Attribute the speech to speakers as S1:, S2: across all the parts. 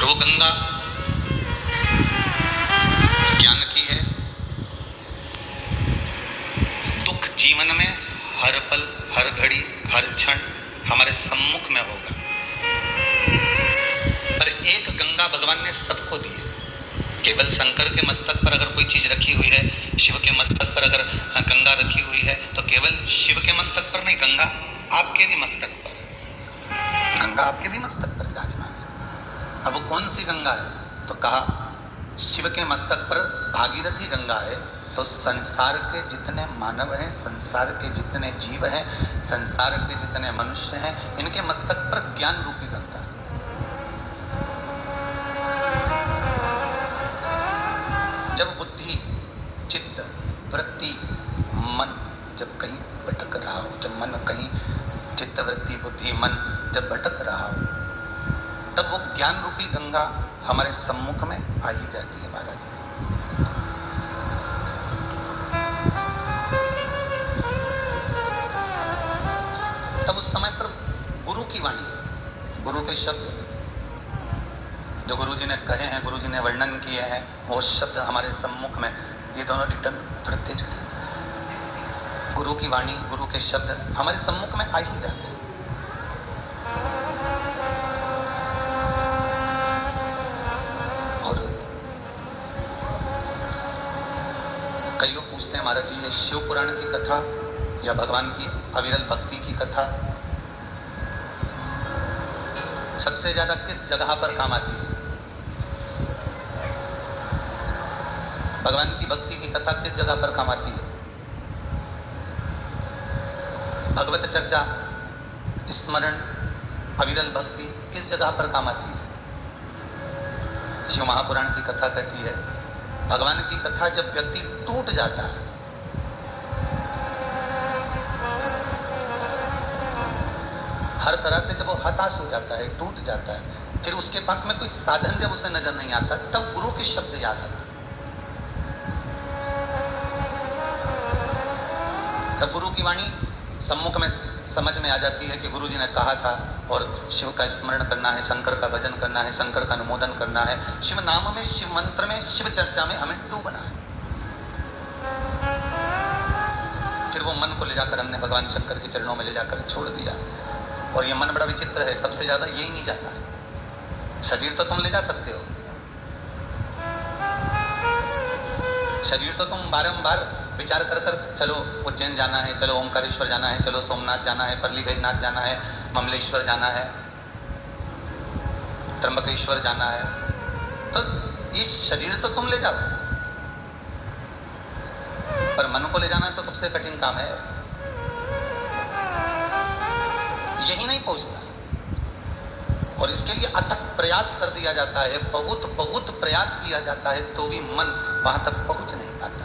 S1: और वो गंगा ज्ञान की है। दुख जीवन में हर पल, हर घड़ी, हर क्षण हमारे सम्मुख में होगा, पर एक गंगा भगवान ने सबको दी है। केवल शंकर के मस्तक पर अगर कोई चीज रखी हुई है, शिव के मस्तक पर अगर गंगा रखी हुई है, तो केवल शिव के मस्तक पर नहीं, गंगा आपके भी मस्तक पर, गंगा आपके भी मस्तक पर विराजमान है। अब वो कौन सी गंगा है? तो कहा शिव के मस्तक पर भागीरथी गंगा है। तो संसार के जितने मानव हैं, संसार के जितने जीव हैं, संसार के जितने मनुष्य हैं, इनके मस्तक पर ज्ञान रूपी गंगा है। जब बुद्धि, चित्त, वृत्ति, मन जब कहीं भटक रहा हो, जब मन कहीं, चित्त, वृत्ति, बुद्धि, मन जब भटक रहा हो, तब वो ज्ञान रूपी गंगा हमारे सम्मुख में आ ही जाती है महाराज। तब उस समय पर गुरु की वाणी, गुरु के शब्द जो गुरु जी ने कहे हैं, गुरु जी ने वर्णन किए हैं, वो शब्द हमारे सम्मुख में, ये दोनों रिटर्न थोड़ा तेज करें। गुरु की वाणी, गुरु के शब्द हमारे सम्मुख में आ ही जाते हैं। और कई लोग पूछते हैं महाराज जी, ये शिव पुराण की कथा या भगवान की अविरल भक्ति की कथा सबसे ज्यादा किस जगह पर काम आती है? भगवान की भक्ति की कथा किस जगह पर काम आती है? भगवत चर्चा, स्मरण, अविरल भक्ति किस जगह पर काम आती है? शिव महापुराण की कथा कहती है भगवान की कथा जब व्यक्ति टूट जाता है, हर तरह से जब वो हताश हो जाता है, टूट जाता है, फिर उसके पास में कोई साधन जब उसे नजर नहीं आता, तब गुरु के शब्द याद आते हैं। तब गुरु की वाणी सम्मुख में समझ में आ जाती है कि गुरु जी ने कहा था, और शिव का स्मरण करना है, शंकर का भजन करना है, शंकर का अनुमोदन करना है, शिव नाम में, शिव मंत्र में, शिव चर्चा में हमें डूबना है। फिर वो मन को ले जाकर हमने भगवान शंकर के चरणों में ले जाकर छोड़ दिया। और ये मन बड़ा विचित्र है, सबसे ज्यादा यही नहीं जाता है। शरीर तो तुम ले जा सकते हो, शरीर तो तुम बारंबार विचार कर कर, चलो उज्जैन जाना है, चलो ओमकारेश्वर जाना है, चलो सोमनाथ जाना है, परली वैद्यनाथ जाना है, ममलेश्वर जाना है, त्र्यंबकेश्वर जाना है, तो ये शरीर तो तुम ले जाओ, पर मन को ले जाना तो सबसे कठिन काम है। यही नहीं पहुंचता, और इसके लिए अथक प्रयास कर दिया जाता है, बहुत बहुत प्रयास किया जाता है, तो भी मन वहां तक पहुंच नहीं पाता।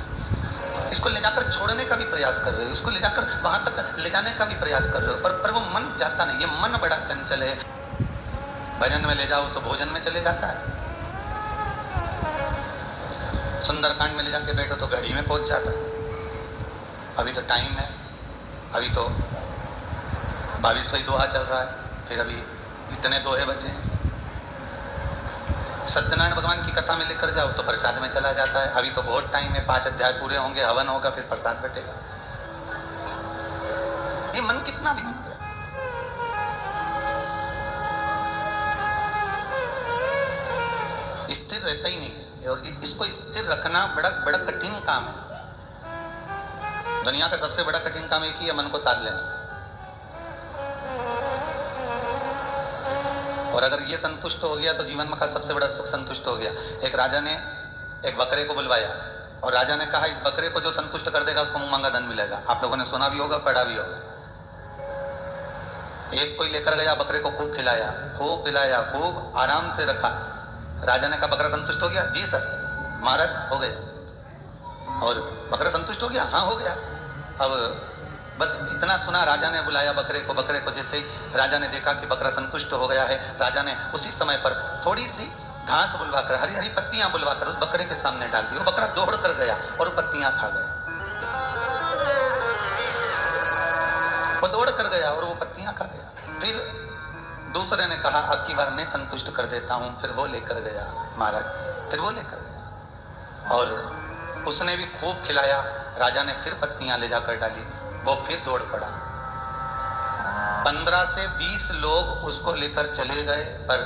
S1: इसको ले जाकर छोड़ने का भी प्रयास कर रहे हो, इसको ले जाकर वहां तक ले जाने का भी प्रयास कर रहे हो, पर वो मन जाता नहीं। ये मन बड़ा चंचल है। भजन में ले जाओ तो भोजन में चले जाता है, सुंदरकांड में ले जाके बैठो तो घड़ी में पहुंच जाता है। अभी तो टाइम है, अभी तो 22वां दोहा चल रहा है, फिर अभी इतने दोहे बचे हैं। सत्यनारायण भगवान की कथा में लेकर जाओ तो प्रसाद में चला जाता है। अभी तो बहुत टाइम है, 5 अध्याय पूरे होंगे, हवन होगा, फिर प्रसाद बटेगा। ये मन कितना विचित्र है। स्थिर रहता ही नहीं है, और इसको स्थिर रखना बड़ा बड़ा कठिन काम है। दुनिया का सबसे बड़ा कठिन काम एक ही है, मन को साध लेना। और अगर ये संतुष्ट हो गया तो जीवन में का सबसे बड़ा सुख संतुष्ट हो गया। एक राजा ने एक बकरे को बुलवाया, और राजा ने कहा इस बकरे को जो संतुष्ट कर देगा उसको मांगा धन मिलेगा। आप लोगों ने सुना भी होगा, पढ़ा भी होगा। एक कोई लेकर गया, बकरे को खूब खिलाया, खूब पिलाया, खूब आराम से रखा। राजा ने कहा बकरा संतुष्ट हो गया? जी सर महाराज हो गया। और बकरा संतुष्ट हो गया? हाँ हो गया। अब बस इतना सुना, राजा ने बुलाया बकरे को। बकरे को जैसे ही राजा ने देखा कि बकरा संतुष्ट हो गया है, राजा ने उसी समय पर थोड़ी सी घास बुलवाकर, हरी हरी पत्तियां बुलवाकर उस बकरे के सामने डाल दी। वो बकरा दौड़ कर गया और पत्तियां खा गया। वो दौड़ कर गया और वो पत्तियां खा गया। फिर दूसरे ने कहा अब की बार मैं संतुष्ट कर देता हूं। फिर वो लेकर गया महाराज, फिर वो लेकर गया और उसने भी खूब खिलाया। राजा ने फिर पत्तियां ले जाकर डाली, वो फिर दौड़ पड़ा। 15 से 20 लोग उसको लेकर चले गए, पर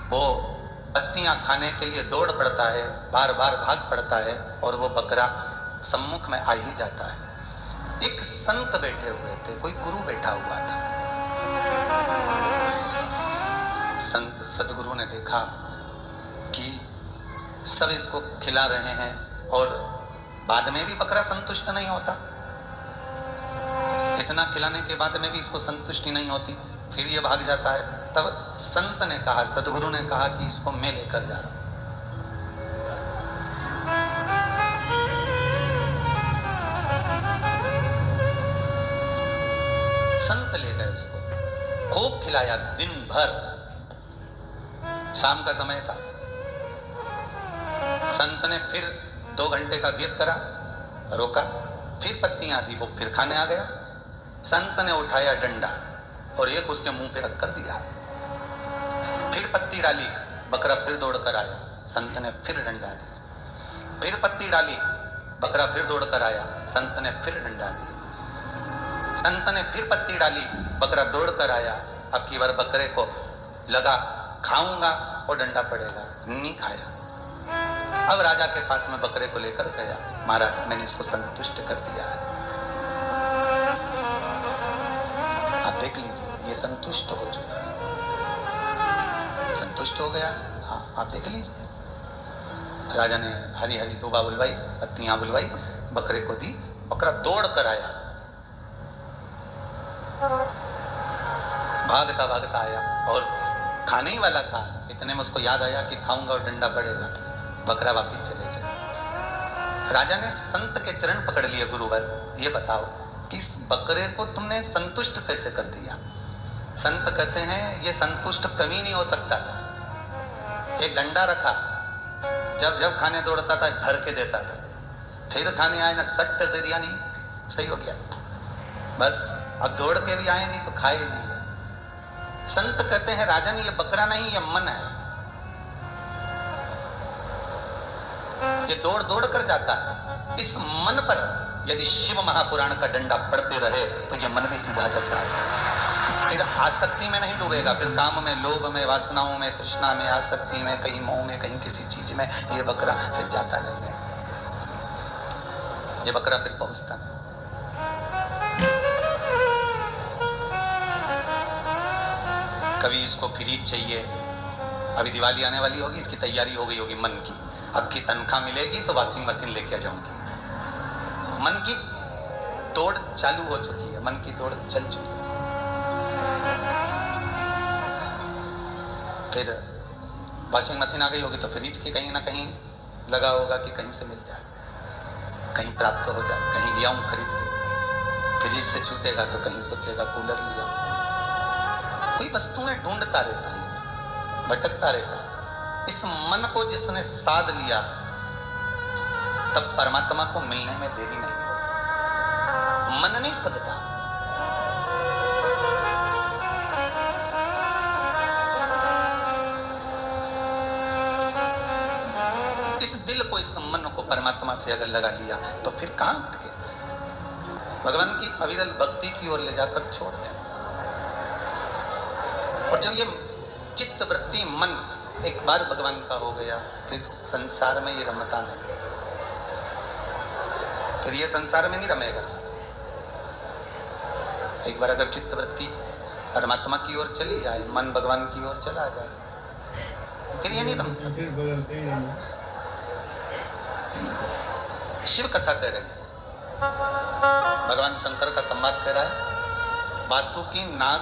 S1: वो पत्तियां खाने के लिए दौड़ पड़ता है, बार बार भाग पड़ता है और वो बकरा सम्मुख में आ ही जाता है। एक संत बैठे हुए थे, कोई गुरु बैठा हुआ था। संत सदगुरु ने देखा कि सब इसको खिला रहे हैं और बाद में भी बकरा संतुष्ट नहीं होता, इतना खिलाने के बाद में भी इसको संतुष्टि नहीं होती, फिर ये भाग जाता है। तब संत ने कहा, सदगुरु ने कहा कि इसको मैं लेकर जा रहा हूं। संत ले गए उसको, खूब खिलाया दिन भर। शाम का समय था, संत ने फिर 2 घंटे का व्यर्थ करा, रोका, फिर पत्तियां दी, वो फिर खाने आ गया। संत ने उठाया डंडा और एक उसके मुंह पे रख कर दिया, फिर पत्ती डाली, बकरा फिर दौड़ कर आया। संत ने फिर डंडा दिया, फिर पत्ती डाली, बकरा फिर दौड़ कर आया। संत ने फिर डंडा दिया, संत ने फिर पत्ती डाली, बकरा दौड़ कर आया। अब की बार बकरे को लगा खाऊंगा और डंडा पड़ेगा, नहीं खाया। अब राजा के पास में बकरे को लेकर गया, महाराज मैंने इसको संतुष्ट कर दिया है, आप देख लीजिए ये संतुष्ट हो चुका है। संतुष्ट हो गया, हाँ आप देख लीजिए। राजा ने हरी हरी दूबा बुलवाई, पत्तियां बुलवाई, बकरे को दी, बकरा दौड़ कर आया, भागता भागता आया और खाने ही वाला था। इतने में उसको याद आया कि खाऊंगा और डंडा पड़ेगा, बकरा वापस चले गए। राजा ने संत के चरण पकड़ लिए, गुरुवर ये बताओ कि इस बकरे को तुमने संतुष्ट कैसे कर दिया? संत कहते हैं ये संतुष्ट कभी नहीं हो सकता था। एक डंडा रखा, जब जब खाने दौड़ता था धर के देता था, फिर खाने आए ना सट्ट से दिया, नहीं सही हो गया, बस अब दौड़ के भी आए नहीं तो खाए नहीं। संत कहते हैं राजन ये बकरा नहीं, ये मन है, ये दौड़ दौड़ कर जाता है। इस मन पर यदि शिव महापुराण का डंडा पड़ते रहे तो ये मन भी सीधा चलता है, फिर आसक्ति में नहीं डूबेगा, फिर काम में, लोभ में, वासनाओं में, तृष्णा में, आसक्ति में, कहीं मोह में, कहीं किसी चीज में ये बकरा फिर जाता नहीं है, ये बकरा फिर पहुंचता नहीं। कभी इसको फ्रिज चाहिए, अभी दिवाली आने वाली होगी, इसकी तैयारी हो गई होगी मन की, अब की तनख्वाह मिलेगी तो वॉशिंग मशीन लेके आ जाऊंगी। मन की दौड़ चालू हो चुकी है, मन की दौड़ चल चुकी है। फिर वॉशिंग मशीन आ गई होगी तो फ्रिज की कहीं ना कहीं लगा होगा कि कहीं से मिल जाए, कहीं प्राप्त हो जाए, कहीं लिया हूं खरीद के। फ्रिज से छूटेगा तो कहीं सोचेगा कूलर लिया। कोई वस्तुएं ढूंढता रहता है, भटकता रहता है। इस मन को जिसने साध लिया तब परमात्मा को मिलने में देरी नहीं हो। मन नहीं सदता, इस दिल को, इस मन को परमात्मा से अगर लगा लिया तो फिर कहां भटके? भगवान की अविरल भक्ति की ओर ले जाकर छोड़ देना। और जब ये चित्त वृत्ति मन एक बार भगवान का हो गया, फिर संसार में ये रमता नहीं, फिर ये संसार में नहीं रमेगा सर। एक बार अगर चित्त वृत्ति परमात्मा की ओर चली जाए, मन भगवान की ओर चला जाए, फिर ये नहीं रम सकता। शिव कथा कह रहे हैं, भगवान शंकर का संवाद कह रहा है। वासुकी नाग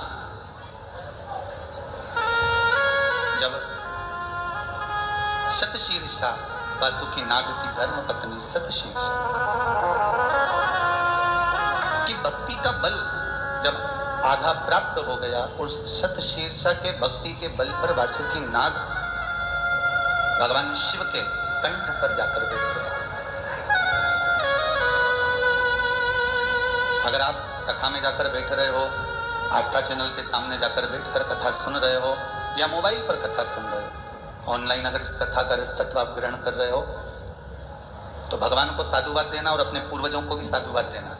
S1: जब शतशीर्षा, वासुकी नाग की धर्म पत्नी शतशीर्षा की भक्ति का बल जब आधा प्राप्त हो गया, उस शतशीर्षा के भक्ति के बल पर वासुकी नाग भगवान शिव के कंठ पर जाकर बैठ गया। अगर आप कथा में जाकर बैठ रहे हो, आस्था चैनल के सामने जाकर बैठकर कथा सुन रहे हो या मोबाइल पर कथा सुन रहे हो, ऑनलाइन अगर इस कथा का रसतत्व आप ग्रहण कर रहे हो तो भगवान को साधुवाद देना और अपने पूर्वजों को भी साधुवाद देना।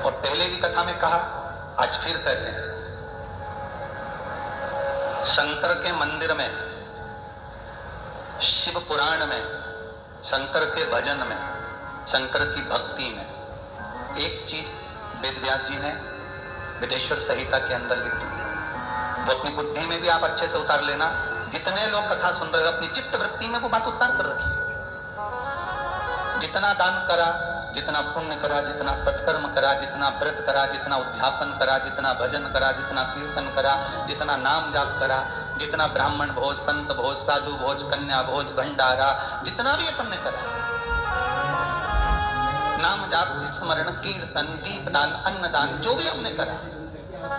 S1: और पहले भी कथा में कहा, आज फिर कहते हैं, शंकर के मंदिर में, शिव पुराण में, शंकर के भजन में, शंकर की भक्ति में एक चीज वेद व्यास जी ने वेदेश्वर संहिता के अंदर लिख दी। वो अपनी बुद्धि में भी आप अच्छे से उतार लेना। जितने लोग कथा सुन रहे हो अपनी चित्त वृत्ति में वो बात उतार कर रखिए। जितना दान करा, जितना पुण्य करा, जितना सत्कर्म करा, जितना व्रत करा, जितना उद्यापन करा, जितना भजन करा, जितना कीर्तन करा, जितना नाम जाप करा, जितना ब्राह्मण भोज, संत भोज, साधु भोज, कन्या भोज, भंडारा, जितना भी अपन ने करा, नाम जाप, स्मरण, कीर्तन, दीपदान, अन्नदान, जो भी हमने करा,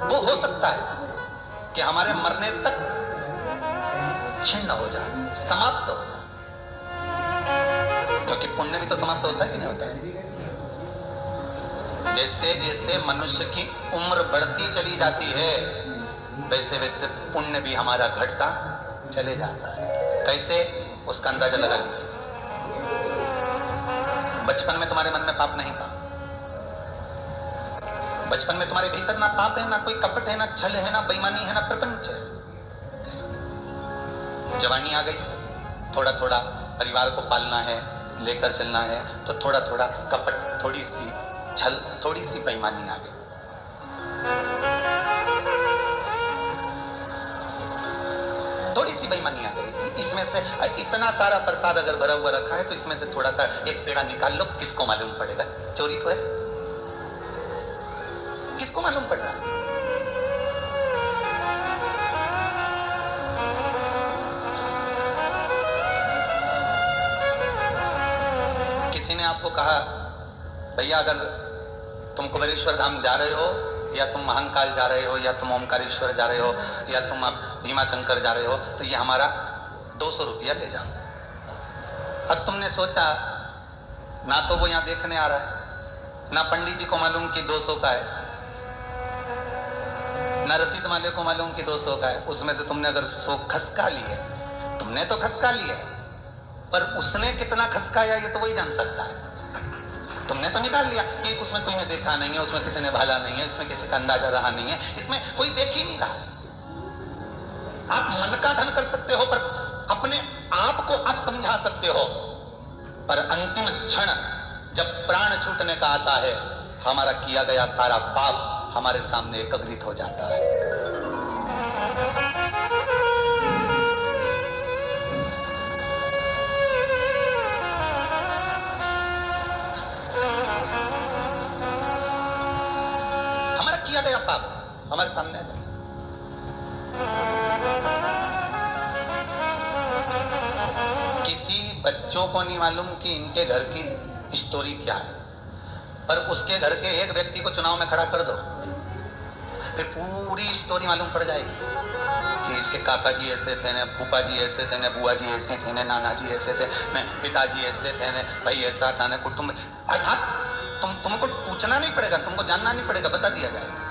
S1: वो हो सकता है कि हमारे मरने तक छिन्न हो जाए, समाप्त हो जाए। क्योंकि पुण्य भी तो समाप्त होता है कि नहीं होता है? जैसे जैसे मनुष्य की उम्र बढ़ती चली जाती है वैसे वैसे पुण्य भी हमारा घटता चले जाता है। कैसे, उसका अंदाजा लगा लीजिए। बचपन में तुम्हारे मन में पाप नहीं था, बचपन में तुम्हारे भीतर ना पाप है, ना कोई कपट है, ना छल है, ना बेईमानी है, ना प्रपंच है। जवानी आ गई, थोड़ा थोड़ा परिवार को पालना है, लेकर चलना है, तो थोड़ा थोड़ा कपट, थोड़ी सी छल, थोड़ी सी बेईमानी आ गई। थोड़ी सी बेईमानी आ गई। इसमें से इतना सारा प्रसाद अगर भरा हुआ रखा है तो इसमें से थोड़ा सा एक पेड़ा निकाल लो, किसको मालूम पड़ेगा? चोरी तो है, किसको मालूम पड़ रहा है? किसी ने आपको कहा, भैया अगर तुम कुबेरेश्वर धाम जा रहे हो, या तुम महाकाल जा रहे हो, या तुम ओमकारेश्वर जा रहे हो, या तुम आप भीमा शंकर जा रहे हो, तो ये हमारा 200 रुपया ले जाओ। अब तुमने सोचा, ना तो वो यहाँ देखने आ रहा है, ना पंडित जी को मालूम कि 200 का है, ना रसीद वाले को मालूम कि 200 का है। उसमें से तुमने अगर 100 खसका ली है, तुमने तो खसका लिया है, पर उसने कितना खसकाया ये तो वही जान सकता है। तुमने तो निकाल लिया कि उसमें कोई ने देखा नहीं है, उसमें किसी ने भाला नहीं है, इसमें किसी का अंदाजा रहा नहीं है, इसमें कोई देख ही नहीं रहा। आप मन का धन कर सकते हो, पर अपने आप को आप समझा सकते हो, पर अंतिम क्षण जब प्राण छूटने का आता है, हमारा किया गया सारा पाप हमारे सामने एकत्रित हो जाता है। किया गया पाप हमारे सामने आ जाता है। किसी बच्चों को नहीं मालूम कि इनके घर की स्टोरी क्या है, पर उसके घर के एक व्यक्ति को चुनाव में खड़ा कर दो, फिर पूरी स्टोरी मालूम पड़ जाएगी कि इसके काका जी ऐसे थे, ने फूफा जी ऐसे थे, ने बुआ जी ऐसे थे, ने नाना जी ऐसे थे, ने पिताजी ऐसे थे, ने भाई ऐसा था, ने कुटुंब। अर्थात तुमको पूछना नहीं पड़ेगा, तुमको जानना नहीं पड़ेगा, बता दिया जाएगा।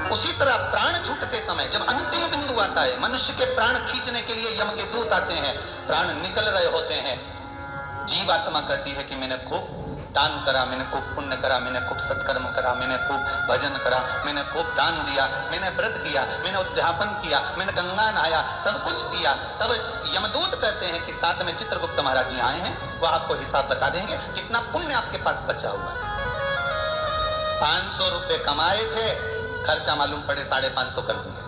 S1: उसी तरह प्राण छूटते समय जब अंतिम बिंदु आता है, मनुष्य के प्राण खींचने के लिए यम के दूत आते हैं, प्राण निकल रहे होते हैं, जीवात्मा कहती है कि मैंने खूब दान करा, मैंने खूब पुण्य करा, मैंने खूब सत्कर्म करा, मैंने खूब भजन करा, मैंने खूब दान दिया, मैंने व्रत किया, मैंने उद्यापन किया, मैंने गंगा नहाया, सब कुछ किया। तब यमदूत कहते हैं कि साथ में चित्रगुप्त महाराज जी आए हैं, वो आपको हिसाब बता देंगे कितना पुण्य आपके पास बचा हुआ है। 500 रुपए कमाए थे, खर्चा मालूम पड़े 550 कर दिए,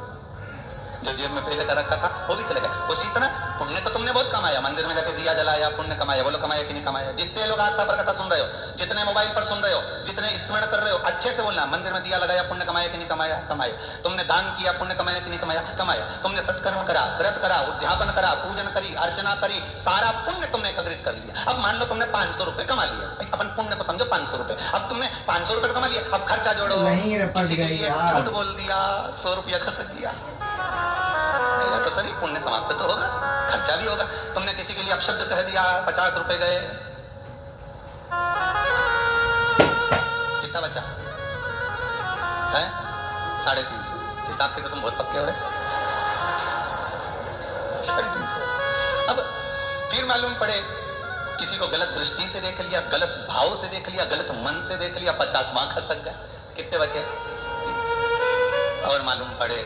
S1: जो जेब में पहले का रखा था वो भी चले गए। उसी तरह पुण्य तो तुमने बहुत कमाया, मंदिर में जाके दिया जलाया, पुण्य कमाया। बोलो कमाया कि नहीं कमाया? जितने लोग आस्था पर कथा सुन रहे हो, जितने मोबाइल पर सुन रहे हो, जितने स्मरण कर रहे हो, अच्छे से बोलना, मंदिर में दिया लगाया, पुण्य कमाया कि नहीं कमाया? कमाया। तुमने दान किया, पुण्य कमाया कि नहीं कमाया? कमाया। तुमने सत्कर्म करा, व्रत करा, उद्यापन करा, पूजन करी, अर्चना करी, सारा पुण्य तुमने एकत्रित कर लिया। अब मान लो तुमने 500 रुपए कमा लिए, अपन पुण्य को समझो 500 रुपए। अब तुमने 500 रुपए कमा लिए, अब खर्चा जोड़ो, किसी के लिए झूठ बोल दिया, 100 रुपया खसक दिया, तो सही पुण्य समाप्त तो होगा, खर्चा भी होगा। तुमने किसी के लिए अपशब्द कह दिया, 50 रुपए गए, कितना बचा है? 350 हिसाब के तो तुम बहुत पक्के हो रहे। 350। अब फिर मालूम पड़े किसी को गलत दृष्टि से देख लिया, गलत भाव से देख लिया, गलत मन से देख लिया, 50 वहां खसक गए, कितने बचे? 300। और मालूम पड़े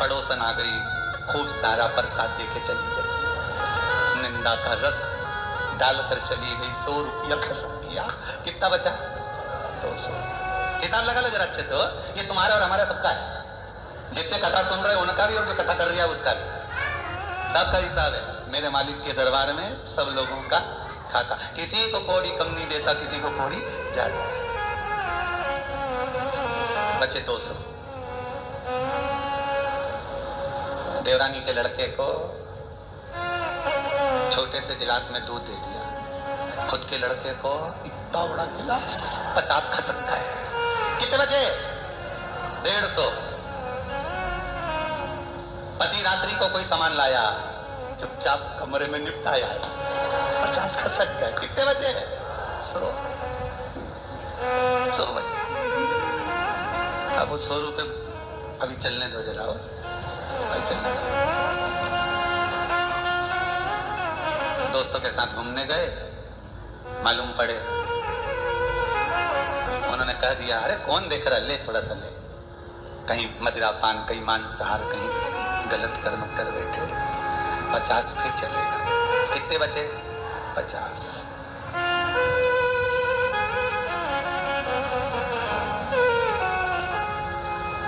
S1: पड़ोसन आ गई, खूब सारा प्रसाद दे के चली गई, निंदा का रस डालकर चली गई, 100 रुपया खसक किया, कितना बचा? 200। हिसाब लगा लो जरा अच्छे से हो, ये तुम्हारा और हमारा सबका है, जितने कथा सुन रहे हो उनका भी और जो कथा कर रही है उसका भी, सबका हिसाब है मेरे मालिक के दरबार में, सब लोगों का खाता, किसी को कौड़ी कम नहीं देता, किसी को कौड़ी ज्यादा। बचे 200। देवरानी के लड़के को छोटे से गिलास में दूध दे दिया, खुद के लड़के को इतना बड़ा गिलास, 50 खसक गए, कितने बचे? 150। पति रात्रि को कोई सामान लाया, चुपचाप कमरे में निपटाया, 50 खसक गए, कितने बचे? 100 बचे। अब वो 100 रुपए अभी चलने दो जरा, अभी चलने दो। दोस्तों के साथ घूमने गए, मालूम पड़े उन्होंने कह दिया, अरे कौन देख रहा, ले थोड़ा सा ले, कहीं मदिरा पान, कहीं मांसाहार, कहीं गलत कर्म कर बैठे, 50 फिर चले गए, कितने बचे? 50।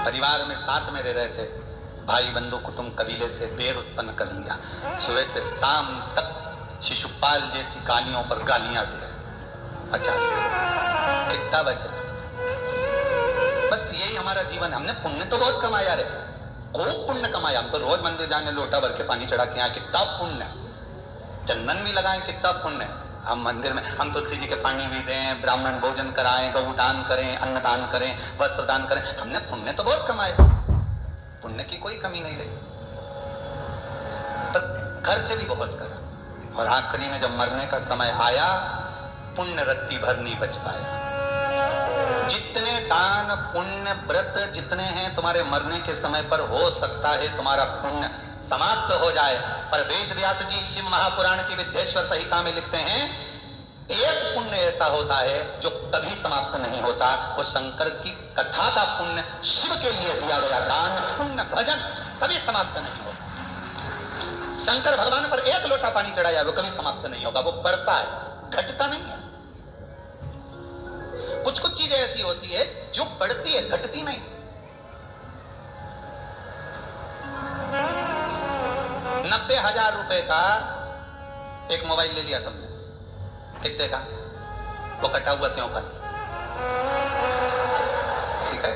S1: परिवार में साथ में रह रहे थे, भाई बंधु कुटुंब कबीले से बैर उत्पन्न कर लिया, सुबह से शाम तक शिशुपाल जैसी गालियों पर गालियां दे, 50 कितना बचा? बस यही हमारा जीवन। हमने पुण्य तो बहुत कमाया रे, खूब पुण्य कमाया, हम तो रोज मंदिर जाने लोटा भर के पानी चढ़ा के आए, कितना पुण्य, चंदन भी लगाए, कितना पुण्य। हम मंदिर में हम तुलसी जी के पानी भी दें, ब्राह्मण भोजन कराएं, गौ दान करें, अन्न दान करें, वस्त्र दान करें, हमने पुण्य तो बहुत कमाया, पुण्य की कोई कमी नहीं रही, पर खर्च भी बहुत करा, और आखिरी में जब मरने का समय आया, पुण्य रत्ती भर नहीं बच पाया। जितने दान पुण्य व्रत जितने हैं, तुम्हारे मरने के समय पर हो सकता है तुम्हारा पुण्य समाप्त हो जाए, पर वेद व्यास जी शिव महापुराण की विद्येश्वर संहिता में लिखते हैं, एक पुण्य ऐसा होता है जो कभी समाप्त नहीं होता, वो शंकर की कथा का पुण्य, शिव के लिए दिया गया दान पुण्य भजन कभी समाप्त नहीं होगा। शंकर भगवान पर एक लोटा पानी चढ़ाया, वो कभी समाप्त नहीं होगा, वो बढ़ता है, घटता नहीं है। कुछ कुछ चीजें ऐसी होती है जो बढ़ती है, घटती नहीं। 90,000 रुपए का एक मोबाइल ले लिया तुमने, कितने का? वो कटा हुआ स्यों, ठीक है,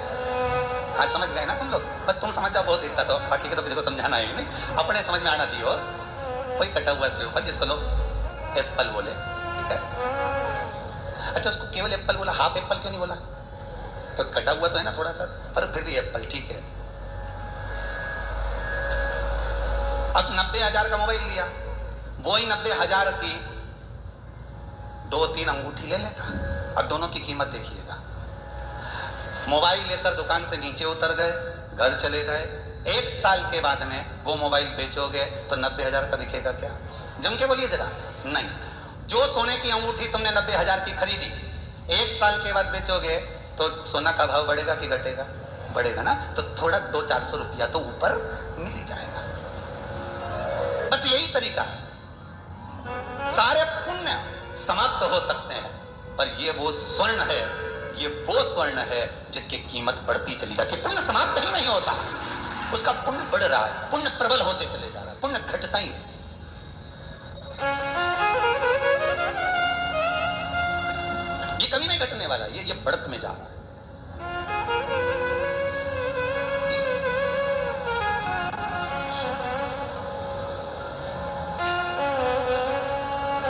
S1: आज समझ गए ना तुम लोग? बस तुम समझ जाओ बहुत इतना, तो बाकी के तो किसी को समझाना है नहीं, अपने समझ में आना चाहिए। कोई कटा हुआ स्यों जिसको लोग एप्पल बोले, ठीक है, अच्छा उसको केवल एप्पल बोला, हाफ एप्पल क्यों नहीं बोला? तो कटा हुआ तो है ना थोड़ा सा, पर फिर भी एप्पल, ठीक है। अब 90,000 का मोबाइल लिया, वही 90,000 की 2-3 अंगूठी ले लेता। अब दोनों की कीमत देखिएगा, मोबाइल लेकर दुकान से नीचे उतर गए, घर चले गए, 1 साल के बाद में वो मोबाइल बेचोगे तो 90,000 का बिकेगा क्या? जम के बोलिए जरा, नहीं। जो सोने की अंगूठी तुमने 90,000 की खरीदी, 1 साल के बाद बेचोगे तो सोना का भाव बढ़ेगा कि घटेगा? बढ़ेगा ना, तो थोड़ा 200-400 रुपया तो ऊपर मिल ही जाएगा। बस यही तरीका है। सारे पुण्य समाप्त हो सकते हैं, पर ये वो स्वर्ण है, ये वो स्वर्ण है जिसकी कीमत बढ़ती चली जाती है। पुण्य समाप्त ही नहीं होता, उसका पुण्य बढ़ रहा है, पुण्य प्रबल होते चले जा रहा है, पुण्य घटता ही नहीं। ये कभी नहीं घटने वाला, ये बढ़त में जा रहा है।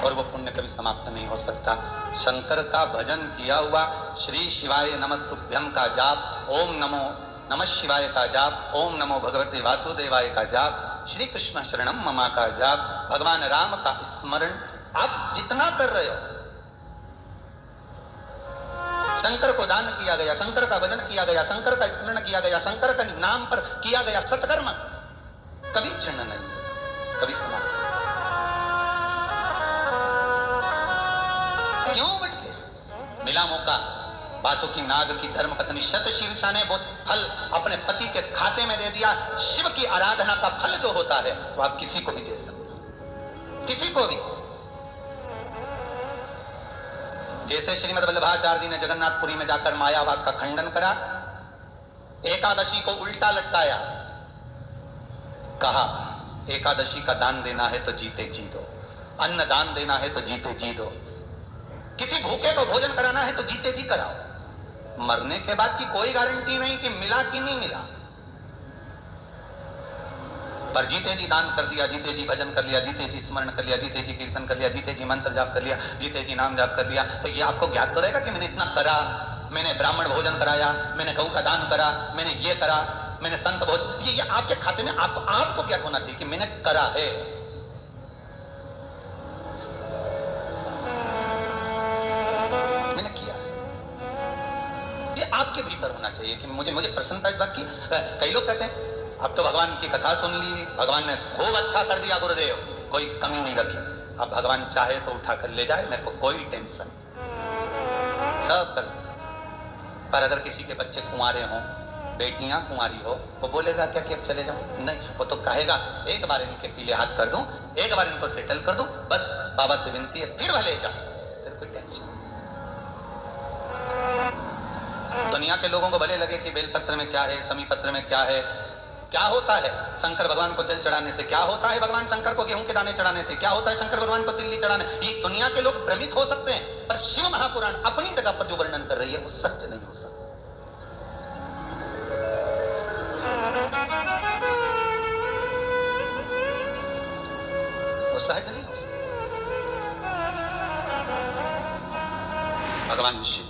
S1: और वो पुण्य कभी समाप्त नहीं हो सकता। शंकर का भजन किया हुआ, श्री शिवाय नमस्तुभ्यम का जाप, ओम नमो नमः शिवाय का जाप, ओम नमो भगवते वासुदेवाय का जाप, श्री कृष्ण शरणम ममा का जाप, भगवान राम का स्मरण आप जितना कर रहे हो, शंकर को दान किया गया, शंकर का भजन किया गया, शंकर का स्मरण किया गया, शंकर का नाम पर किया गया सत्कर्म कभी क्षीण नहीं होता, कभी समाप्त। क्यों भटके? मिला मौका, वासुकी नाग की धर्म पत्नी शतशीर्षा ने वो फल अपने पति के खाते में दे दिया। शिव की आराधना का फल जो होता है वो आप किसी को भी दे सकते हो, किसी को भी। जैसे श्रीमद् वल्लभाचार्य जी ने जगन्नाथपुरी में जाकर मायावाद का खंडन करा, एकादशी को उल्टा लटकाया, कहा एकादशी का दान देना है तो जीते जी दो, अन्न दान देना है तो जीते जी दो, किसी भूखे को भोजन कराना है तो जीते जी कराओ। मरने के बाद की कोई गारंटी नहीं कि मिला कि नहीं मिला, पर जीते जी दान कर दिया, जीते जी भजन कर लिया, जीते जी स्मरण कर लिया, जीते जी कीर्तन कर लिया, जीते जी मंत्र जाप कर लिया, जीते जी नाम जाप कर लिया, तो ये आपको ज्ञात तो रहेगा कि मैंने इतना करा, मैंने ब्राह्मण भोजन कराया, मैंने गौ का दान करा, मैंने ये करा, मैंने संत भोजन, ये आपके खाते में आपको ज्ञात होना चाहिए कि मैंने करा है। मैंने किया है, ये आपके भीतर होना चाहिए कि मुझे प्रसन्नता इस बात की। कई लोग कहते हैं अब तो भगवान की कथा सुन ली, भगवान ने खूब अच्छा कर दिया गुरुदेव, कोई कमी नहीं रखी, अब भगवान चाहे तो उठा कर ले जाए, मेरे को कोई टेंशन, सब कर दिया। पर अगर किसी के बच्चे कुंवारे हों, बेटियां कुंवारी हो, वो बोलेगा क्या कि अब चले जाओ? नहीं, वो तो कहेगा एक बार इनके पीले हाथ कर दूं, एक बार इनको सेटल कर दूं, बस बाबा से विनती है, फिर भले जाओ, फिर कोई टेंशन। दुनिया के लोगों को भले लगे कि बेलपत्र में क्या है, समी पत्र में क्या है, क्या होता है शंकर भगवान को जल चढ़ाने से, क्या होता है भगवान शंकर को गेहूं के दाने चढ़ाने से, क्या होता है शंकर भगवान को तिल्ली चढ़ाने, ये दुनिया के लोग भ्रमित हो सकते हैं, पर शिव महापुराण अपनी जगह पर जो वर्णन कर रही है वो सच नहीं हो सकता। वो सहज नहीं हो सकता। भगवान शिव,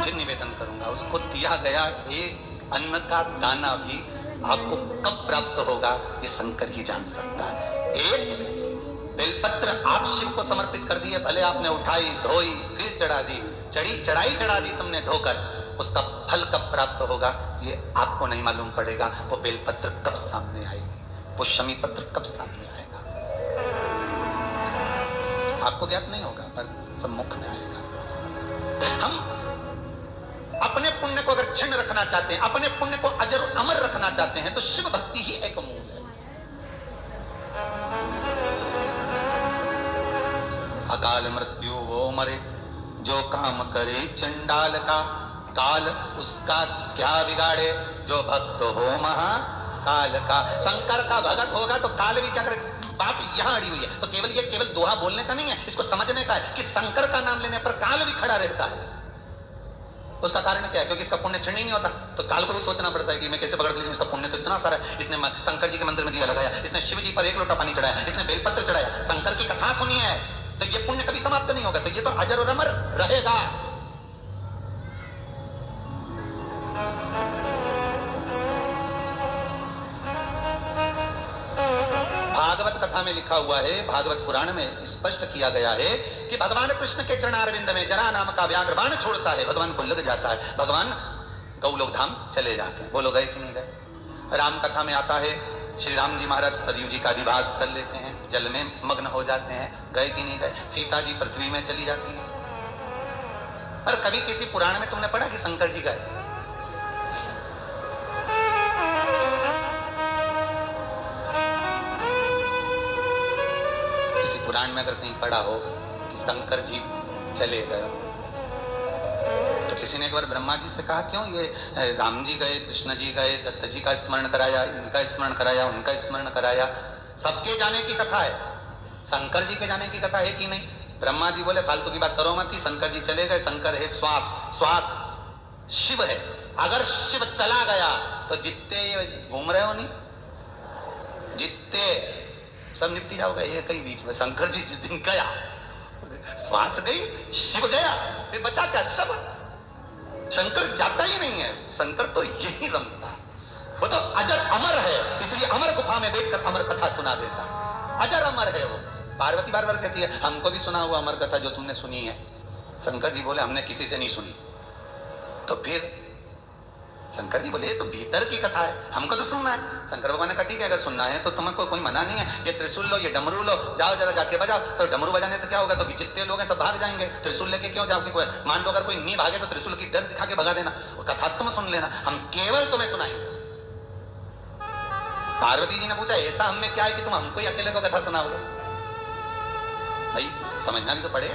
S1: फिर निवेदन करूंगा, उसको दिया गया एक अन्न का दाना भी आपको कब प्राप्त होगा ये शंकर ही जान सकता है। एक बेलपत्र आप शिव को समर्पित कर दिए, भले आपने उठाई, धोई, फिर चढ़ा दी, चढ़ा दी तुमने धोकर, उसका फल कब प्राप्त होगा ये आपको नहीं मालूम पड़ेगा। वो बेलपत्र कब सामने आएगी, वो शमी पत्र कब सामने आएगा, आपको ज्ञात नहीं होगा, पर सम्मुख में आएगा। हम अपने पुण्य को अगर क्षीण रखना चाहते हैं, अपने पुण्य को अजर अमर रखना चाहते हैं, तो शिव भक्ति ही एक मूल है। अकाल मृत्यु वो मरे जो काम करे चंडाल का, काल उसका क्या बिगाड़े जो भक्त हो महाकाल का। शंकर का भगत होगा तो काल भी क्या करे। बात यहां अड़ी हुई है, तो केवल दोहा बोलने का नहीं है, इसको समझने का है कि शंकर का नाम लेने पर काल भी खड़ा रहता है। उसका कारण क्या है? क्योंकि इसका पुण्य क्षीण ही नहीं होता, तो काल को भी सोचना पड़ता है कि मैं कैसे पकड़ लूं, इसका पुण्य तो इतना सारा है, इसने शंकर जी के मंदिर में दिया लगाया, इसने शिव जी पर 1 लोटा पानी चढ़ाया, इसने बेलपत्र चढ़ाया, शंकर की कथा सुनी है, तो ये पुण्य कभी समाप्त नहीं होगा, तो ये तो अजर और अमर रहेगा। भागवत कथा में लिखा हुआ है, भागवत पुराण में स्पष्ट किया गया है कि भगवान कृष्ण के चरणारविंद में जरा नाम का व्याघ्र बाण छोड़ता है, भगवान को लग जाता है, भगवान गौलोक धाम चले जाते हैं। बोलो गए कि नहीं गए? राम कथा में आता है श्री राम जी महाराज सरयू जी का अधिवास कर लेते हैं, जल में मग्न हो जाते हैं, गए कि नहीं गए? सीता जी पृथ्वी में चली जाती है। पर कभी किसी पुराण में तुमने पढ़ा कि शंकर जी गए? किसी पुराण में अगर कहीं पढ़ा हो कि शंकर जी चले गए, तो किसी ने एक बार ब्रह्मा जी से कहा क्यों ये राम जी गए, कृष्ण जी गए, दत्त जी का स्मरण कराया, इनका स्मरण कराया, उनका स्मरण कराया, सबके जाने की कथा है, शंकर जी के जाने की कथा है कि नहीं? ब्रह्मा जी बोले फालतू की बात करो मत, शंकर जी चले गए, शंकर है श्वास, श्वास शिव है, अगर शिव चला गया तो जितने घूम रहे हो नहीं, जितने सब निपटी जाओगे। ये कहीं बीच में शंकर जी जिस दिन गया, श्वास गई, शिव गया, फिर बचा क्या? शव। शंकर जाता ही नहीं है, शंकर तो यही रमता है, वो तो अजर अमर है, इसलिए अमर गुफा में बैठकर अमर कथा सुना देता, अजर अमर है वो। पार्वती बार बार कहती है हमको भी सुना हुआ अमर कथा जो तुमने सुनी है, शंकर जी बोले हमने किसी से नहीं सुनी। तो फिर शंकर जी बोले ये तो भीतर की कथा है, हमको तो सुनना है। शंकर भगवान ने कहा ठीक है, अगर सुनना है तो तुम्हें कोई मना नहीं है। ये त्रिशूल लो, ये डमरू लो, जाओ जरा जाके बजाओ। तो डमरू बजाने से क्या होगा, तो जितने लोग हैं सब भाग जाएंगे। त्रिशूल लेके क्यों जाओगे? कोई मान लो अगर कोई नहीं भागे तो त्रिशूल की डर दिखा के भगा देना, और कथा तुम सुन लेना, हम केवल तुम्हें सुनाएंगे। पार्वती जी ने पूछा ऐसा हमें क्या है कि तुम हमको ही अकेले को कथा सुनाओगे? भाई समझना भी तो पड़े।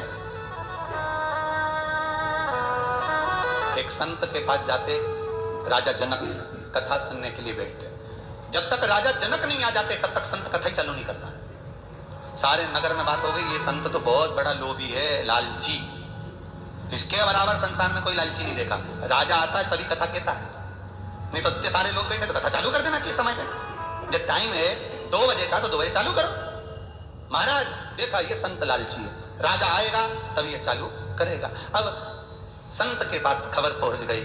S1: एक संत के पास जाते राजा जनक कथा सुनने के लिए बैठते। जब तक राजा जनक नहीं आ जाते तब तक संत कथा ही चालू नहीं करता। सारे नगर में बात हो गई ये संत तो बहुत बड़ा लोभी है, लालची, इसके बराबर संसार में कोई लालची नहीं देखा। राजा आता है तभी कथा कहता है, नहीं तो इतने सारे लोग बैठे तो कथा चालू कर देना चाहिए समय पे। जब टाइम है 2 बजे का तो 2 बजे चालू करो। महाराज देखा ये संत लालची है, राजा आएगा तभी ये चालू करेगा। अब संत के पास खबर पहुंच गई,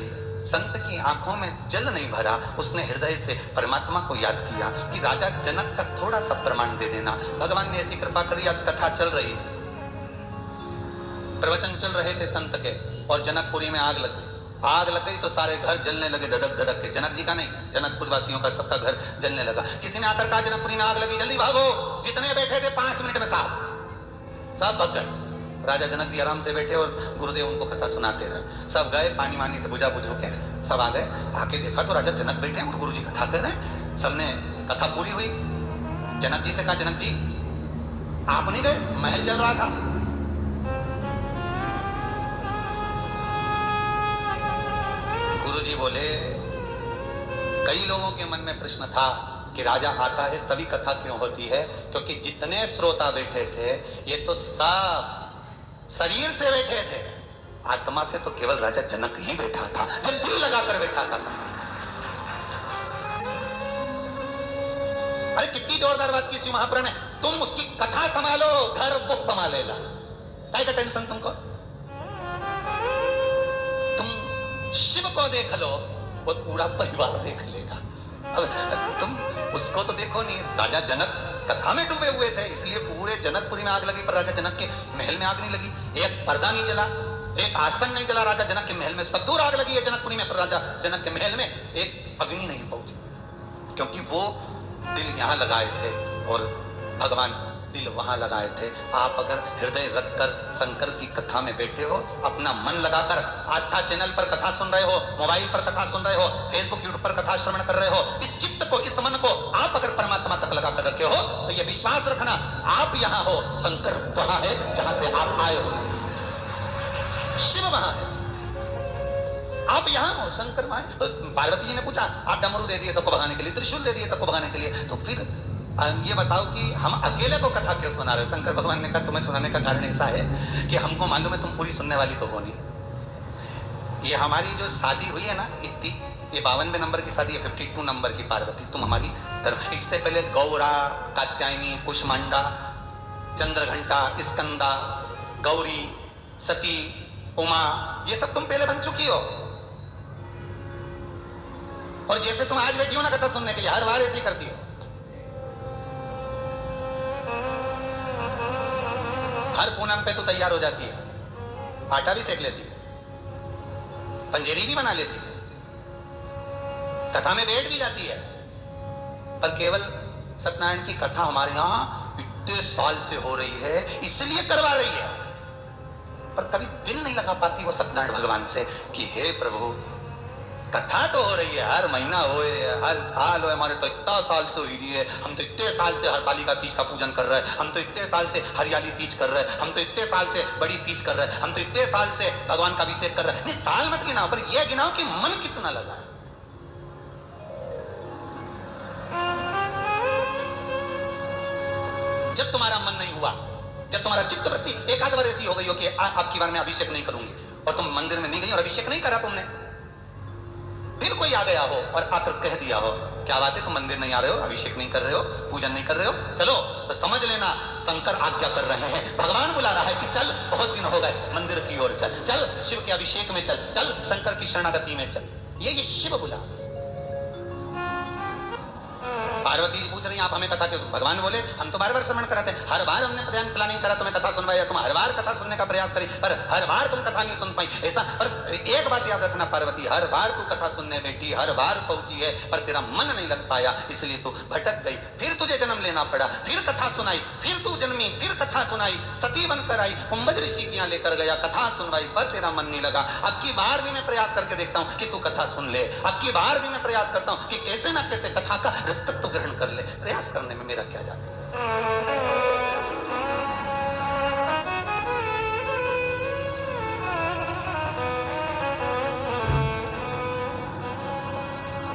S1: संत की आंखों में जल नहीं भरा, उसने हृदय से परमात्मा को याद किया कि राजा जनक का थोड़ा सा प्रमाण दे देना। भगवान ने ऐसी कृपा करी, आज कथा चल रही थी, प्रवचन चल रहे थे संत के, और जनकपुरी में आग लग गई। आग लग गई तो सारे घर जलने लगे धड़क धड़क के। जनक जी का नहीं, जनकपुर वासियों का, सबका घर जलने लगा। किसी ने आकर कहा जनकपुरी में आग लगी, जल्दी भागो। जितने बैठे थे 5 मिनट में सब भग गए। राजा जनक जी आराम से बैठे और गुरुदेव उनको कथा सुनाते रहे। सब गए, पानी वानी से बुझा बुझो के सब आ गए। आके देखा तो राजा जनक बैठे और गुरु जी कथा कर रहे हैं। सबने कथा पूरी हुई। जनक जी से कहा जनक जी आप नहीं गए, महल जल रहा था। गुरु जी बोले कई लोगों के मन में प्रश्न था कि राजा आता है तभी कथा क्यों होती है, क्योंकि जितने श्रोता बैठे थे ये तो सब शरीर से बैठे थे, आत्मा से तो केवल राजा जनक ही बैठा था, जो दिल लगाकर बैठा था। अरे कितनी जोरदार बात की महाप्राण ने, तुम उसकी कथा संभालो, घर वो संभालेगा। क्या का टेंशन तुमको? तुम शिव को देख लो, वो पूरा परिवार देख लेगा। अब तुम उसको तो देखो नहीं। राजा जनक कथा में डूबे हुए थे, इसलिए पूरे जनकपुरी में आग लगी, पर राजा जनक के महल में आग नहीं लगी। एक पर्दा नहीं जला, एक आसन नहीं जला राजा जनक के महल में। सब दूर आग लगी है जनकपुरी में, पर राजा जनक के महल में एक अग्नि नहीं पहुंची, क्योंकि वो दिल यहां लगाए थे और भगवान दिल वहां लगाए थे। आप अगर हृदय रखकर शंकर की कथा में बैठे हो, अपना मन लगाकर आस्था चैनल पर कथा सुन रहे हो, मोबाइल पर कथा सुन रहे हो, फेसबुक यूट्यूब पर कथा श्रवण कर रहे हो, इस चित्त को, इस मन को आप अगर परमात्मा तक लगाकर रखे हो तो ये विश्वास रखना आप यहां हो, शंकर वहां है जहां से आप आए हो। शिव वहां है, आप यहां हो, शंकर वहां है। तो पार्वती जी ने पूछा आप डमरू दे दिए सबको भगाने के लिए, त्रिशूल दे दिए सबको भगाने के लिए, तो फिर ये बताओ कि हम अकेले को कथा क्यों सुना रहे हो? शंकर भगवान ने कहा तुम्हें सुनाने का कारण ऐसा है कि हमको मालूम है तुम पूरी सुनने वाली तो हो नहीं। ये हमारी जो शादी हुई है ना, इतनी ये 52वें नंबर की शादी है, 52 नंबर की पार्वती तुम हमारी तरफ। इससे पहले गौरा, कात्यायनी, कुष्मांडा, चंद्रघंटा, स्कंदा, गौरी, सती, उमा, ये सब तुम पहले बन चुकी हो। और जैसे तुम आज बैठी हो ना कथा सुनने के लिए, हर बार ऐसे ही करती हो। हर पूनम पे तो तैयार हो जाती है, आटा भी सेक लेती है, पंजेरी भी बना लेती है, कथा में बैठ भी जाती है, पर केवल सत्यनारायण की कथा हमारे यहां इतने साल से हो रही है इसलिए करवा रही है, पर कभी दिल नहीं लगा पाती वो सत्यनारायण भगवान से कि हे प्रभु कथा तो हो रही है, हर महीना हो, हर साल हो, हमारे तो इतना साल से हुई है, हम तो इतने साल से हरतालिका तीज का पूजन कर रहे हैं, हम तो इतने साल से हरियाली तीज कर रहे हैं, हम तो इतने साल से बड़ी तीज कर रहे हैं, हम तो इतने साल से भगवान का अभिषेक कर रहे हैं। नहीं साल मत गिनाओ, पर यह गिनाओ कि मन कितना लगा है। जब तुम्हारा मन नहीं हुआ, जब तुम्हारा चित्त वृत्ति एक आध बार ऐसी हो गई हो कि आपकी बार में अभिषेक नहीं करूंगी, और तुम मंदिर में नहीं गई और अभिषेक नहीं करा तुमने, फिर कोई आ गया हो और आकर कह दिया हो क्या बात है तुम मंदिर नहीं आ रहे हो, अभिषेक नहीं कर रहे हो, पूजन नहीं कर रहे हो, चलो तो समझ लेना शंकर आज्ञा कर रहे हैं, भगवान बुला रहा है कि चल बहुत दिन हो गए मंदिर की ओर चल, चल शिव के अभिषेक में चल, चल शंकर की शरणागति में चल। ये शिव बुला। पार्वती जी पूछ रही हैं आप हमें कथा क्यों? भगवान बोले हम तो बार बार श्रवण कराते हैं, हर बार हमने प्लानिंग करा तुम्हें कथा सुनवाई, तुम हर बार कथा सुनने का प्रयास करी, पर हर बार तुम कथा नहीं सुन पाई। ऐसा, पर एक बात याद रखना पार्वती, हर बार तू कथा सुनने बैठी, हर बार पहुंची है, पर तेरा मन नहीं लग पाया, इसलिए तू भटक गई। फिर तुझे जन्म लेना पड़ा, फिर कथा सुनाई, फिर तू जन्मी, फिर कथा सुनाई, सती बनकर आई, कुंभज ऋषि के यहाँ लेकर गया, कथा सुनवाई, पर तेरा मन नहीं लगा। अब की बार भी मैं प्रयास करके देखता हूं कि तू कथा सुन ले, अब की बार भी मैं प्रयास करता हूं कि कैसे ना कैसे कथा का रसतत्व ग्रहण कर ले। प्रयास करने में मेरा क्या जाता है?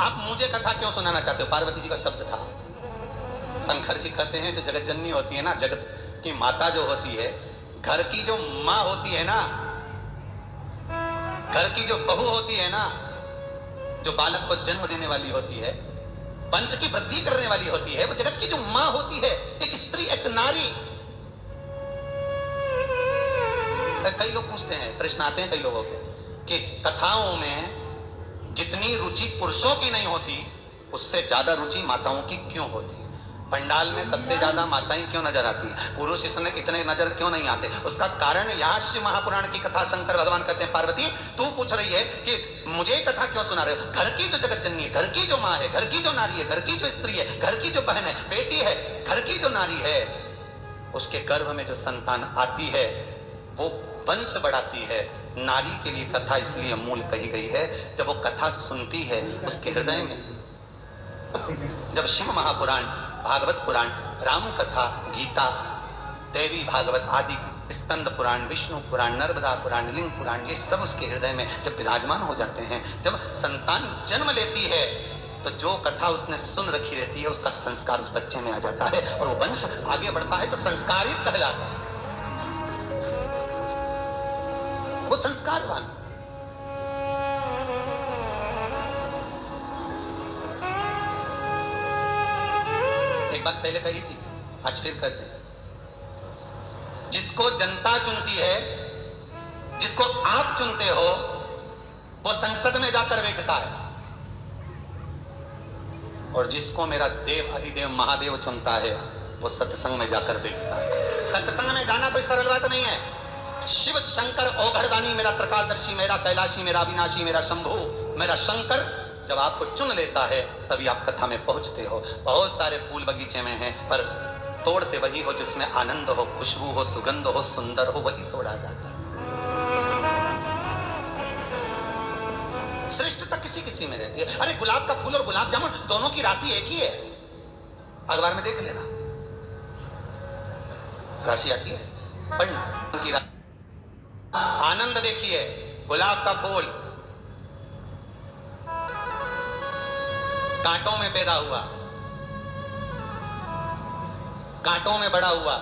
S1: आप मुझे कथा क्यों सुनाना चाहते हो? पार्वती जी का शब्द था। शंकर जी कहते हैं जो जगत जननी होती है ना, जगत की माता जो होती है, घर की जो माँ होती है ना, घर की जो बहू होती है ना, जो बालक को जन्म देने वाली होती है, वंश की वृद्धि करने वाली होती है, वो जगत की जो माँ होती है, एक स्त्री, एक नारी। कई लोग पूछते हैं, प्रश्न आते हैं कई लोगों के कि कथाओं में जितनी रुचि पुरुषों की नहीं होती, उससे ज्यादा रुचि माताओं की क्यों होती है? पंडाल में सबसे ज्यादा माताएं क्यों नजर आती है, पुरुष इसमें इतने नजर क्यों नहीं आते? उसका कारण यहाँ शिव महापुराण की कथा शंकर भगवान कहते हैं पार्वती तू पूछ रही है कि मुझे कथा क्यों सुना रहे हो? घर की जो जगत जननी है, घर की जो माँ है, घर की जो नारी है, घर की जो स्त्री है, घर की जो बहन है, बेटी है, घर की जो नारी है, उसके गर्भ में जो संतान आती है वो वंश बढ़ाती है। नारी के लिए कथा इसलिए मूल कही गई है, जब वो कथा सुनती है उसके हृदय में, जब शिव महापुराण, भागवत पुराण, राम कथा, गीता, देवी भागवत आदि, स्कंद पुराण, विष्णु पुराण, नर्मदा पुराण, लिंग पुराण, ये सब उसके हृदय में जब विराजमान हो जाते हैं, जब संतान जन्म लेती है, तो जो कथा उसने सुन रखी रहती है उसका संस्कार उस बच्चे में आ जाता है और वो वंश आगे बढ़ता है, तो संस्कारित कहलाता है, वो संस्कारवान। एक बात पहले कही थी, आज फिर कहते हैं, जिसको जनता चुनती है, जिसको आप चुनते हो, वो संसद में जाकर बैठता है, और जिसको मेरा देव अधिदेव महादेव चुनता है वो सत्संग में जाकर बैठता है। सत्संग में जाना कोई सरल बात नहीं है। शिव शंकर औघड़दानी, मेरा त्रिकालदर्शी, मेरा कैलाशी, मेरा अविनाशी, मेरा शंभू, मेरा शंकर जब आपको चुन लेता है तभी आप कथा में पहुंचते हो। बहुत सारे फूल बगीचे में हैं, पर तोड़ते वही हो जिसमें आनंद हो, खुशबू हो, सुगंध हो, सुंदर हो, वही तोड़ा जाता है। श्रेष्ठता किसी किसी में रहती है। अरे गुलाब का फूल और गुलाब जामुन दोनों की राशि एक ही है, अखबार में देख लेना, राशि आती है, पढ़ना की राशि। आनंद देखिए, गुलाब का फूल कांटों में पैदा हुआ, कांटों में बड़ा हुआ,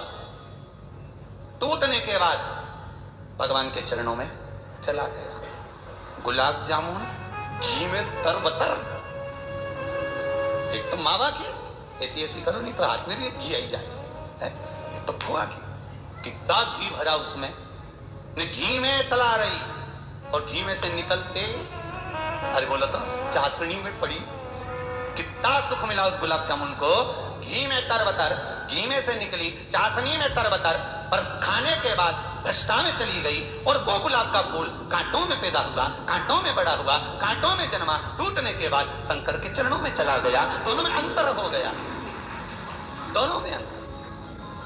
S1: टूटने के बाद भगवान के चरणों में चला गया। गुलाब जामुन घी में तरबतर, एक तो मावा की ऐसी ऐसी करो, नहीं तो हाथ में भी घी आई जाए, एक तो खोआ की, कितना घी भरा उसमें, घी में तला रही, और घी में से निकलते, अरे बोलो तो चाशनी में पड़ी, कितना सुख मिला उस गुलाब जामुन को। घी में तरबतर, घी में से निकली, चाशनी में तरबतर, पर खाने के बाद भ्रष्टा में चली गई, और वो गुलाब का फूल कांटों में पैदा हुआ, कांटों में बड़ा हुआ, कांटों में जन्मा, टूटने के बाद शंकर के चरणों में चला गया। दोनों में अंतर हो गया, दोनों में अंतर।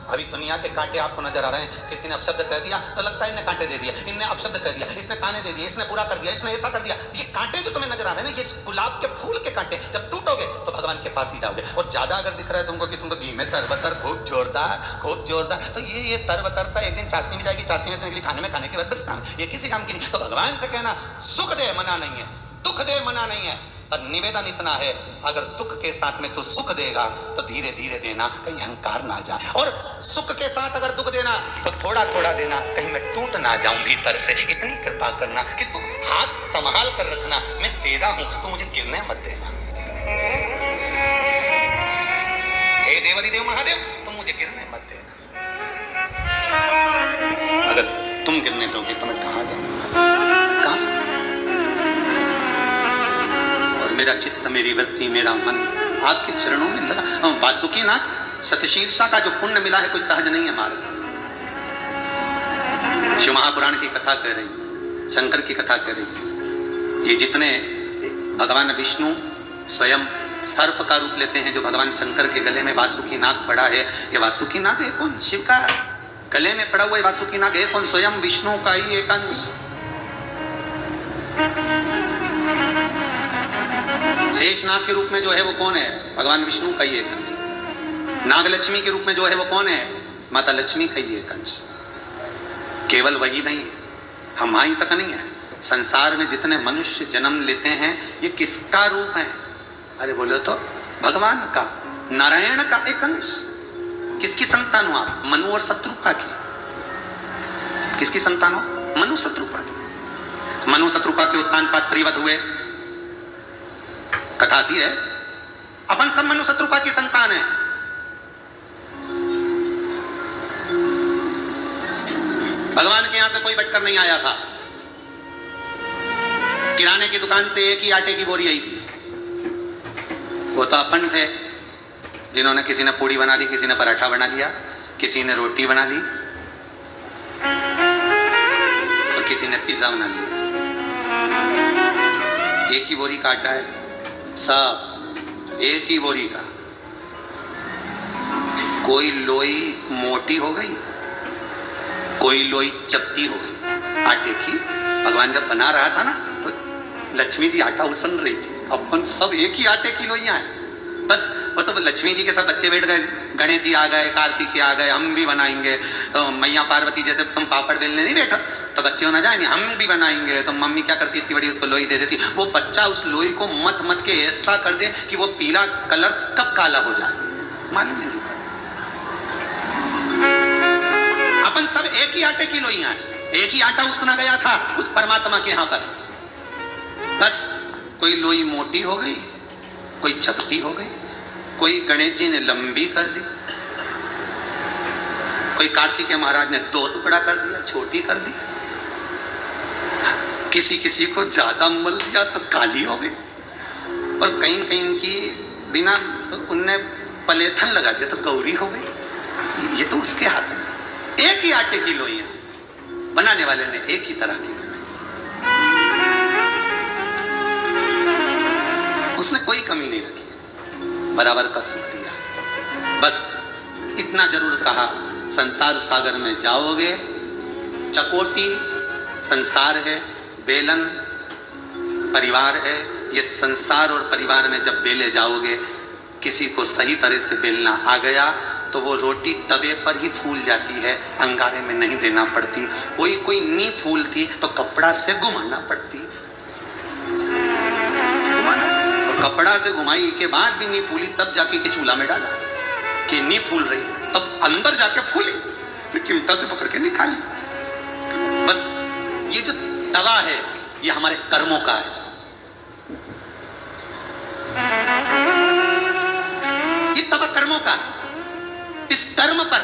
S1: अभी दुनिया के कांटे आपको नजर आ रहे हैं, किसी ने अपशब्द कह दिया तो लगता है इनने कांटे दे दिया, इनने अपशब्द कह दिया, इसने ताने दे दिए, इसने बुरा कर दिया, इसने ऐसा कर दिया। ये कांटे जो तुम्हें नजर आ रहे हैं ना, ये गुलाब के फूल के कांटे, जब टूटोगे तो भगवान के पास ही जाओगे। और ज्यादा अगर दिख रहा है तुमको कि तुमको घी में तरबतर खूब जोरदार, तो ये तरबतर था, एक दिन चाशनी में जाएगी, चाशनी में से निकली खाने में, खाने के बाद बचता है, ये किसी काम की नहीं। तो भगवान से कहना सुख दे मना नहीं है, दुख दे मना नहीं है, पर निवेदन इतना है, अगर दुख के साथ में तू सुख देगा तो धीरे धीरे देना, कहीं अहंकार ना जाए, और सुख के साथ अगर दुख देना तो थोड़ा थोड़ा देना, कहीं मैं टूट ना जाऊं भीतर से। इतनी कृपा करना कि तू हाथ संभाल कर रखना, मैं तेरा हूं, तू मुझे गिरने मत देना। हे देवाधिदेव महादेव, तुम मुझे गिरने मत देना। अगर तुम गिरने दोगे तो मैं कहां जाऊंगा, कहां? मेरा चित्त, मेरी वृत्ति, मेरा मन आपके चरणों में लगा। वासुकीनाथ सतशीर्षा का जो पुण्य मिला है कोई सहज नहीं है मार्ग। शिव महापुराण की कथा कह रही, शंकर की कथा कह रही। ये जितने भगवान विष्णु स्वयं सर्प का रूप लेते हैं, जो भगवान शंकर के गले में वासुकीनाग पड़ा है, ये वासुकीनाग है कौन? शिव का गले में पड़ा हुआ वासुकीनाग है कौन? स्वयं विष्णु का ही एक अंश। शेषनाग के रूप में जो है वो कौन है? भगवान विष्णु का ही एक अंश। नागलक्ष्मी के रूप में जो है वो कौन है? माता लक्ष्मी का ही एक अंश। केवल वही नहीं है, हमारी तक नहीं है। संसार में जितने मनुष्य जन्म लेते हैं ये किसका रूप है? अरे बोलो तो भगवान का, नारायण का एक अंश। किसकी संतान हो आप? मनु और शत्रुपा की। किसकी संतान हो? मनु शत्रुपा की। मनु शत्रुपा के उत्तानपाद परिवत हुए, कथा आती है। अपन सब मनु शत्रुपा की संतान है। भगवान के यहां से कोई बटकर नहीं आया था। किराने की दुकान से एक ही आटे की बोरी आई थी। वो तो अपन थे जिन्होंने, किसी ने पूड़ी बना ली, किसी ने पराठा बना लिया, किसी ने रोटी बना ली और किसी ने पिज्जा बना लिया। एक ही बोरी का आटा है, सब एक ही बोरी का। कोई लोई मोटी हो गई, कोई लोई चपटी हो गई आटे की। भगवान जब बना रहा था ना तो लक्ष्मी जी आटा उसन रही थी। अपन सब एक ही आटे की लोइयां हैं बस। वो तो लक्ष्मी जी के सब बच्चे बैठ गए, गणेश जी आ गए, कार्तिक आ गए, हम भी बनाएंगे। तो मैया पार्वती जैसे तुम पापड़ बेलने नहीं बैठा तो बच्चे होना जाए नहीं, हम भी बनाएंगे। तो मम्मी क्या करती, इतनी बड़ी उसको लोई दे देती। वो बच्चा उस लोई को मत मत के ऐसा कर दे कि वो पीला कलर कब काला हो जाए मालूम नहीं। अपन सब एक ही आटे की लोइयां हैं, एक ही आटा उसना गया था उस परमात्मा के यहां पर। बस कोई लोई मोटी हो गई, कोई चपटी हो गई, कोई गणेश जी ने लंबी कर दी, कोई कार्तिक महाराज ने 2 टुकड़ा कर दिया, छोटी कर दी। किसी किसी को ज्यादा मल दिया तो काली हो गई, और कहीं कहीं की बिना तो उनने पलेथन लगा दिया तो गौरी हो गई। ये तो उसके हाथ में। एक ही आटे की लोइयां, बनाने वाले ने एक ही तरह की बनाई, उसने कोई कमी नहीं रखी, बराबर का सुख दिया। बस इतना जरूर कहा, संसार सागर में जाओगे, चकोटी संसार है, बेलन परिवार है। ये संसार और परिवार में जब बेले जाओगे, किसी को सही तरह से बेलना आ गया तो वो रोटी तवे पर ही फूल जाती है, अंगारे में नहीं देना पड़ती। कोई कोई नहीं फूलती तो कपड़ा से घुमाना पड़ती, और कपड़ा से घुमाई के बाद भी नहीं फूली तब जाके के चूल्हा में डाला कि नहीं फूल रही, तब अंदर जाके फूली, फिर चिमटा से पकड़ के निकाली। बस ये जो तवा है ये हमारे कर्मों का है। ये तवा कर्मों का है। इस कर्म पर,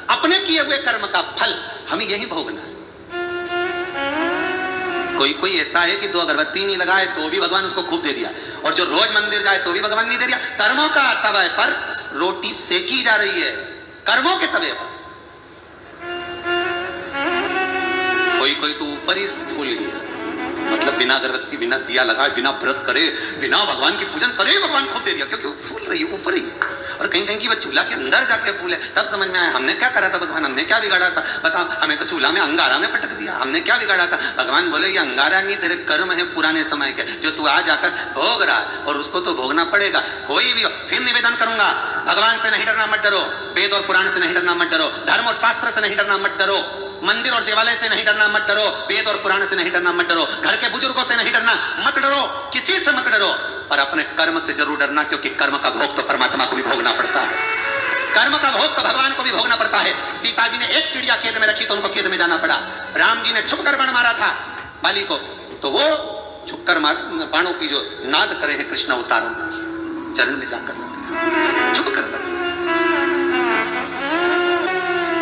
S1: अपने किए हुए कर्म का फल हमें यही भोगना है। कोई कोई ऐसा है कि 2 अगरबत्ती नहीं लगाए तो भी भगवान उसको खूब दे दिया, और जो रोज मंदिर जाए तो भी भगवान नहीं दे दिया। कर्मों का तवे पर रोटी सेकी जा रही है, कर्मों के तवे पर। कोई कोई तो ऊपर ही फूल गया, मतलब बिना अगरबत्ती, बिना दिया लगाए, बिना व्रत करे, बिना भगवान की पूजन करे, भगवान खूब दे दिया, क्योंकि वो फूल रही है ऊपर ही। और कहीं कहीं की वो चूल्हा के अंदर जाके फूले, तब समझ में आया हमने क्या करा था भगवान, हमने क्या बिगाड़ा था। बताओ, हमें तो चूल्हा में अंगारा में पटक दिया, हमने क्या बिगाड़ा था। भगवान बोले ये अंगारा नहीं, तेरे कर्म है पुराने समय के, जो तू आज आकर भोग रहा है, और उसको तो भोगना पड़ेगा। कोई भी हो, फिर निवेदन करूंगा, भगवान से नहीं डरना, मत डरो। वेद और पुराण से नहीं डरना, मत डरो। धर्म और शास्त्र से नहीं डरना, मत डरो। मंदिर और देवालय से नहीं डरना, मत डरो। वेद और पुराण से नहीं डरना, मत डरो। घर के बुजुर्गों से नहीं डरना, मत डरो। किसी से मत डरो, पर अपने कर्म से जरूर डरना, क्योंकि कर्म का भोग तो परमात्मा को भी भोगना पड़ता है। कर्म का भोग तो भगवान को भी भोगना पड़ता है। सीता जी ने एक चिड़िया खेत में रखी तो उनको खेत में जाना पड़ा। राम जी ने छुपकर बाण मारा था बाली को, तो वो छुपकर बाणों की जो नाद करे हैं कृष्ण अवतारों चरण में जाकर लगे, छुप कर लगे।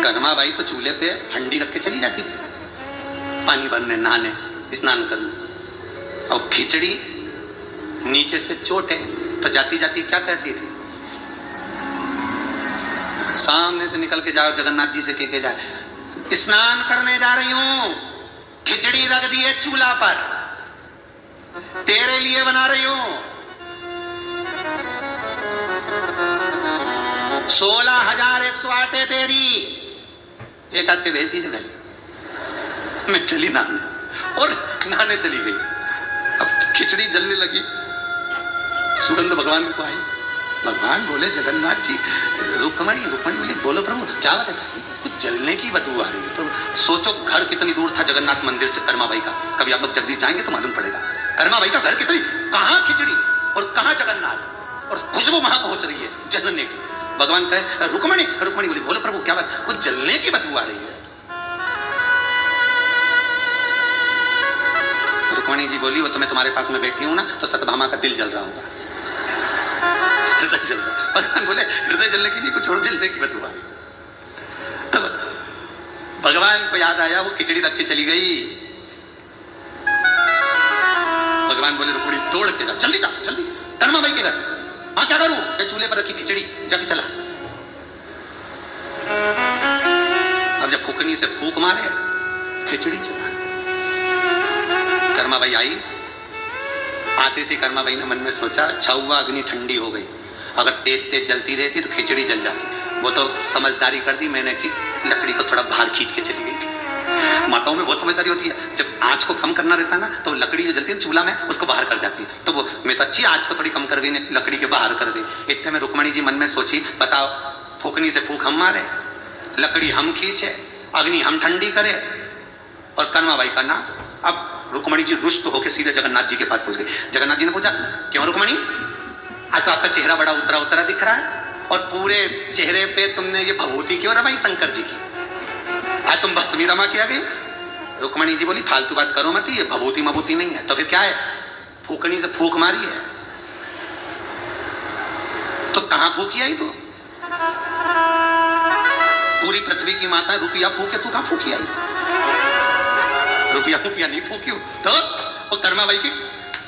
S1: कनमा बाई तो चूल्हे पे हंडी रख के चली जाती थी पानी भरने, नहाने, स्नान करने। और खिचड़ी नीचे से चोट है, तो जाती जाती क्या कहती थी? सामने से निकल के जाओ, जगन्नाथ जी से कह के जाए, स्नान करने जा रही हूं, खिचड़ी रख दी है चूल्हा पर, तेरे लिए बना रही हूं, 16,108 है तेरी, एक हाथ के भेज दीजिए घर। मैं चली नहाने, और नहाने चली गई। अब खिचड़ी जलने लगी, सुगंध भगवान को आई। भगवान बोले, जगन्नाथ जी, रुक्मणी बोली, बोलो प्रभु क्या बात है? कुछ जलने की बदबू आ रही है। तो सोचो घर कितनी दूर था जगन्नाथ मंदिर से कर्माबाई का। कभी आप लोग जगदीश जाएंगे तो मालूम पड़ेगा कर्माबाई का घर कितनी, कहां खिचड़ी और कहां जगन्नाथ, और खुशबू वहां पहुंच रही है जलने की। भगवान कहे, रुक्मणी बोली, बोलो प्रभु क्या बात? कुछ जलने की बदबू आ रही है। रुक्मणी जी बोली, वो तो मैं तुम्हारे पास में बैठी हूं ना, तो सत्यभामा का दिल जल रहा होगा, हृदय जल रहा। भगवान बोले, हृदय जलने की नहीं, कुछ और जलने की बदबू आ रही। तो भगवान को याद आया, वो खिचड़ी रख के चली गई। भगवान बोले, रुक्मणी दौड़ के जा, जल्दी जा, जल्दी कर्माबाई के घर। हाँ क्या करूं? चूल्हे पर रखी खिचड़ी, जाके चला। अब जब फूकनी से फूक मारे, खिचड़ी चला। कर्माबाई आई, आते से कर्माबाई ने मन में सोचा, अच्छा हुआ अग्नि ठंडी हो गई, अगर तेज तेज जलती रहती तो खिचड़ी जल जाती। वो तो समझदारी कर दी मैंने कि लकड़ी को थोड़ा बाहर खींच के चली गई थी। माताओं में बहुत समझदारी होती है, जब आंच को कम करना रहता है ना, तो लकड़ी जो जलती है चूल्हा में, उसको बाहर कर जाती है। तो वो मैं तो अच्छी आंच को थोड़ी कम कर गई, लकड़ी के बाहर कर गई। इतने में रुक्मणी जी मन में सोची, बताओ फूकनी से फूक हम मारे, लकड़ी हम खींचे, अग्नि हम ठंडी करे, और कर्माबाई का नाम। अब रुक्मणी जी रुष्ट होकर सीधे जगन्नाथ जी के पास पहुंच गई। जगन्नाथ जी ने पूछा, क्यों रुक्मणी, आज तो आपका चेहरा बड़ा उतरा उतरा दिख रहा है, और पूरे चेहरे पे तुमने ये भभूति क्यों रमाई शंकर जी की? आज तुम भस्मी रमा किया गई? रुक्मणी जी बोली, फालतू बात करो मत, ये भभूति मभूति नहीं है। तो फिर क्या है? फूकनी से फूक मारी है। तो कहां फूकी आई तू? पूरी पृथ्वी की माता रुपया फूके, तू कहां फूकी आई? रुपया नहीं फूकी हो तो वो कर्माबाई की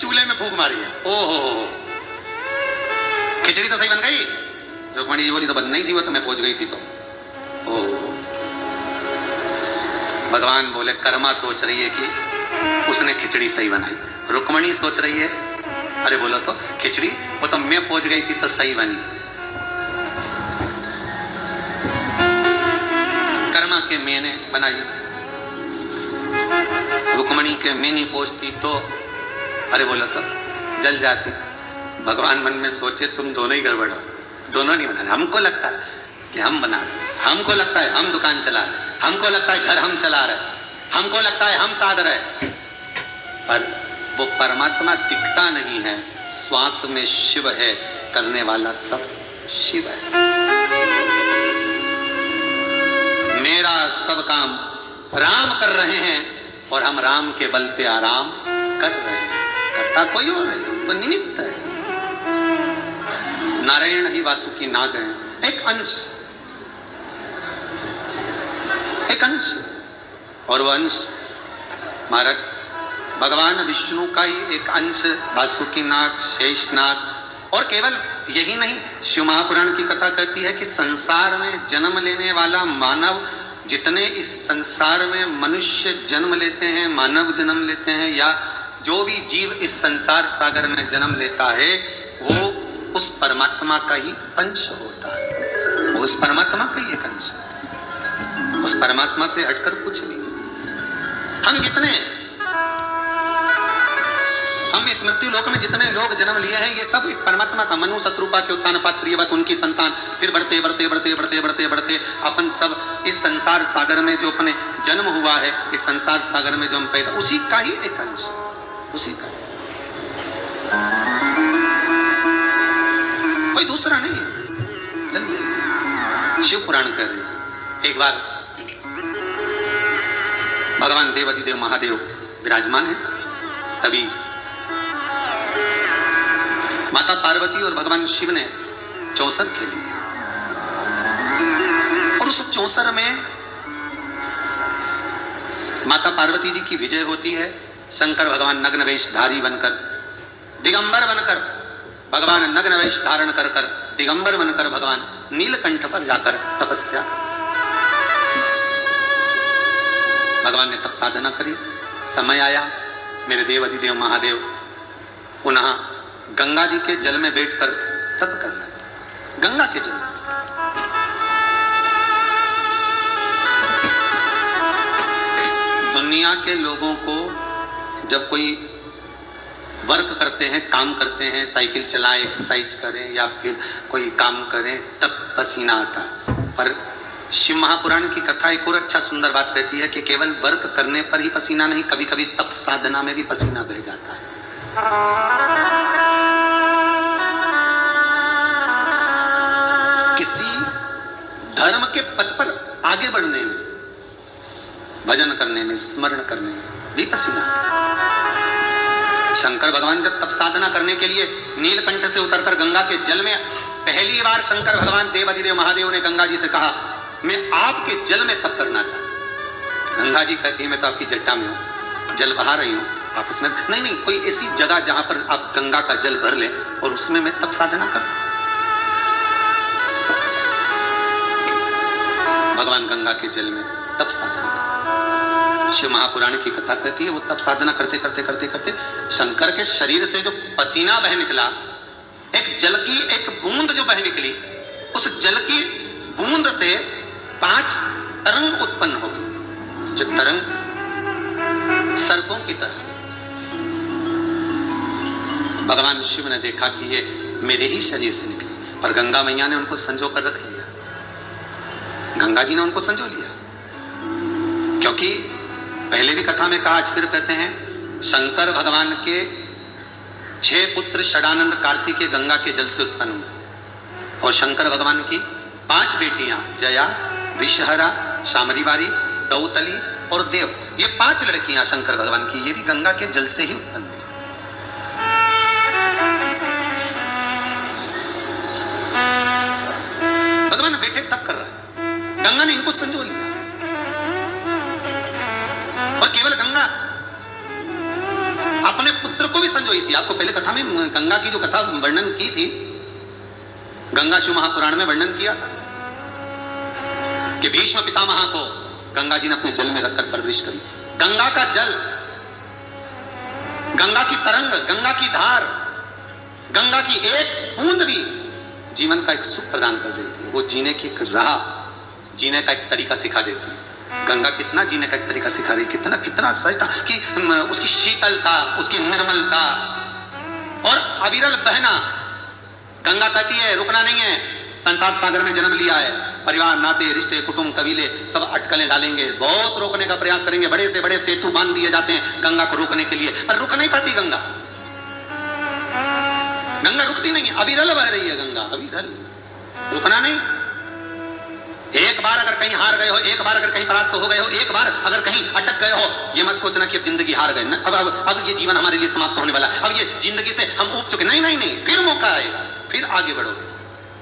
S1: चूल्हे में फूक मारी है। ओहो, खिचड़ी तो सही बन गई। रुक्मणी जी बोली, तो बन नहीं थी वो, तो मैं पहुंच गई थी। तो भगवान बोले, कर्मा सोच रही है कि उसने खिचड़ी सही बनाई, रुक्मणी सोच रही है, अरे बोलो तो खिचड़ी वो तो मैं पहुंच गई थी तो सही बनी। कर्मा के मैंने बनाई, रुक्मणी के मैं नहीं पहुंचती तो अरे बोलो तो जल जाती। भगवान मन में सोचे, तुम दोनों ही गड़बड़ हो, दोनों नहीं बना रहे। हमको लगता है कि हम बना रहे, हमको लगता है हम दुकान चला रहे, हमको लगता है घर हम चला रहे, हमको लगता है हम साध रहे, पर वो परमात्मा दिखता नहीं है। श्वास में शिव है, करने वाला सब शिव है। मेरा सब काम राम कर रहे हैं, और हम राम के बल पे आराम कर रहे हैं। करता कोई और है, तो निमित्त है। नारायण ही वासुकी नाग है, एक अंश, और वो अंश महाराज भगवान विष्णु का ही एक अंश वासुकी नाग, शेषनाग। और केवल यही नहीं, शिव महापुराण की कथा कहती है कि संसार में जन्म लेने वाला मानव, जितने इस संसार में मनुष्य जन्म लेते हैं, मानव जन्म लेते हैं, या जो भी जीव इस संसार सागर में जन्म लेता है, वो उस परमात्मा का ही अंश होता है। वो उस परमात्मा का ही एक अंश, उस परमात्मा से हटकर कुछ नहीं। हम इस मृत्यु लोक में जितने लोग जन्म लिए हैं, ये सब परमात्मा का, मनु शत्रुपा के उत्तानपात प्रियवत उनकी संतान, फिर बढ़ते बढ़ते बढ़ते बढ़ते बढ़ते बढ़ते अपन सब इस संसार सागर में जो अपने जन्म हुआ है, इस संसार सागर में जो हम पैदा, उसी का ही एक अंश, उसी का कोई दूसरा नहीं है। शिव पुराण कह रहे हैं, एक बार भगवान देवाधिदेव महादेव विराजमान है, तभी माता पार्वती और भगवान शिव ने चौसर खेली, और उस चौसर में माता पार्वती जी की विजय होती है। शंकर भगवान नग्न वेशधारी बनकर दिगंबर बनकर भगवान नग्न वेश धारण कर कर, दिगंबर बनकर भगवान नीलकंठ पर जाकर तपस्या। भगवान ने तप साधना करी। समय आया, मेरे देव अधिदेव महादेव पुनः गंगा जी के जल में बैठकर तप कर रहे। गंगा के जल में दुनिया के लोगों को जब कोई वर्क करते हैं, काम करते हैं, साइकिल चलाएं, एक्सरसाइज करें या फिर कोई काम करें, तब पसीना आता है। पर शिव महापुराण की कथा एक और अच्छा सुंदर बात कहती है कि केवल वर्क करने पर ही पसीना नहीं, कभी कभी तप साधना में भी पसीना बह जाता है। किसी धर्म के पथ पर आगे बढ़ने में, भजन करने में, स्मरण करने में भी पसीना आता है। शंकर भगवान जब तप साधना करने के लिए नीलकंठ से उतरकर गंगा के जल में, पहली बार शंकर भगवान देवाधिदेव महादेव ने गंगा जी से कहा, मैं आपके जल में तप करना चाहता हूं। गंगा जी कहती है, मैं तो आपकी जट्टा में हूं, जल बहा रही हूं, आप उसमें नहीं नहीं, कोई ऐसी जगह जहां पर आप गंगा का जल भर ले और उसमें मैं तप साधना करूं। भगवान गंगा के जल में तप साधना कर। शिव महापुराण की कथा कहती है, वो तप साधना करते करते करते करते शंकर के शरीर से जो पसीना बह निकला, एक जल की एक बूंद जो बह निकली, उस जल की बूंद से 5 तरंग उत्पन्न हो गई, जो तरंग सर्पों की तरह थी। भगवान शिव ने देखा कि ये मेरे ही शरीर से निकली, पर गंगा मैया ने उनको संजो कर रख लिया। गंगा जी ने उनको संजो लिया, क्योंकि पहले भी कथा में कहा, आज फिर कहते हैं, शंकर भगवान के 6 पुत्र षडानंद कार्तिकेय गंगा के जल से उत्पन्न हुए, और शंकर भगवान की 5 बेटियां, जया, विषहरा, शामरीवारी, दौतली और देव, ये 5 लड़कियां शंकर भगवान की, ये भी गंगा के जल से ही उत्पन्न हुई। भगवान बेटे तप कर रहे हैं, गंगा ने इनको संजो लिया। और केवल गंगा अपने पुत्र को भी संजोई थी। आपको पहले कथा में गंगा की जो कथा वर्णन की थी, गंगा शिव महापुराण में वर्णन किया था कि भीष्म पितामह को गंगा जी ने अपने जल में रखकर परवरिश करी। गंगा का जल, गंगा की तरंग, गंगा की धार, गंगा की एक बूंद भी जीवन का एक सुख प्रदान कर देती है। वो जीने की एक राह, जीने का एक तरीका सिखा देती है। गंगा कितना जीने का एक तरीका सिखा रही, कितना कितना सच था कि उसकी शीतलता, उसकी निर्मलता और अविरल बहना। गंगा कहती है रुकना नहीं है, संसार सागर में जन्म लिया है, परिवार, नाते, रिश्ते, कुटुंब, कबीले सब अटकलें डालेंगे, बहुत रोकने का प्रयास करेंगे, बड़े से बड़े सेतु बांध दिए जाते हैं गंगा को रोकने के लिए, पर रुक नहीं पाती गंगा। गंगा रुकती नहीं है, अविरल बह रही है गंगा, अविरल, रुकना नहीं। एक बार अगर कहीं हार गए हो, एक बार अगर कहीं परास्त हो गए हो, एक बार अगर कहीं अटक गए हो, ये मत सोचना कि अब जिंदगी हार गए ना, अब ये जीवन हमारे लिए समाप्त होने वाला, अब ये जिंदगी से हम ऊब चुके। नहीं नहीं नहीं, फिर मौका आएगा, फिर आगे बढ़ोगे।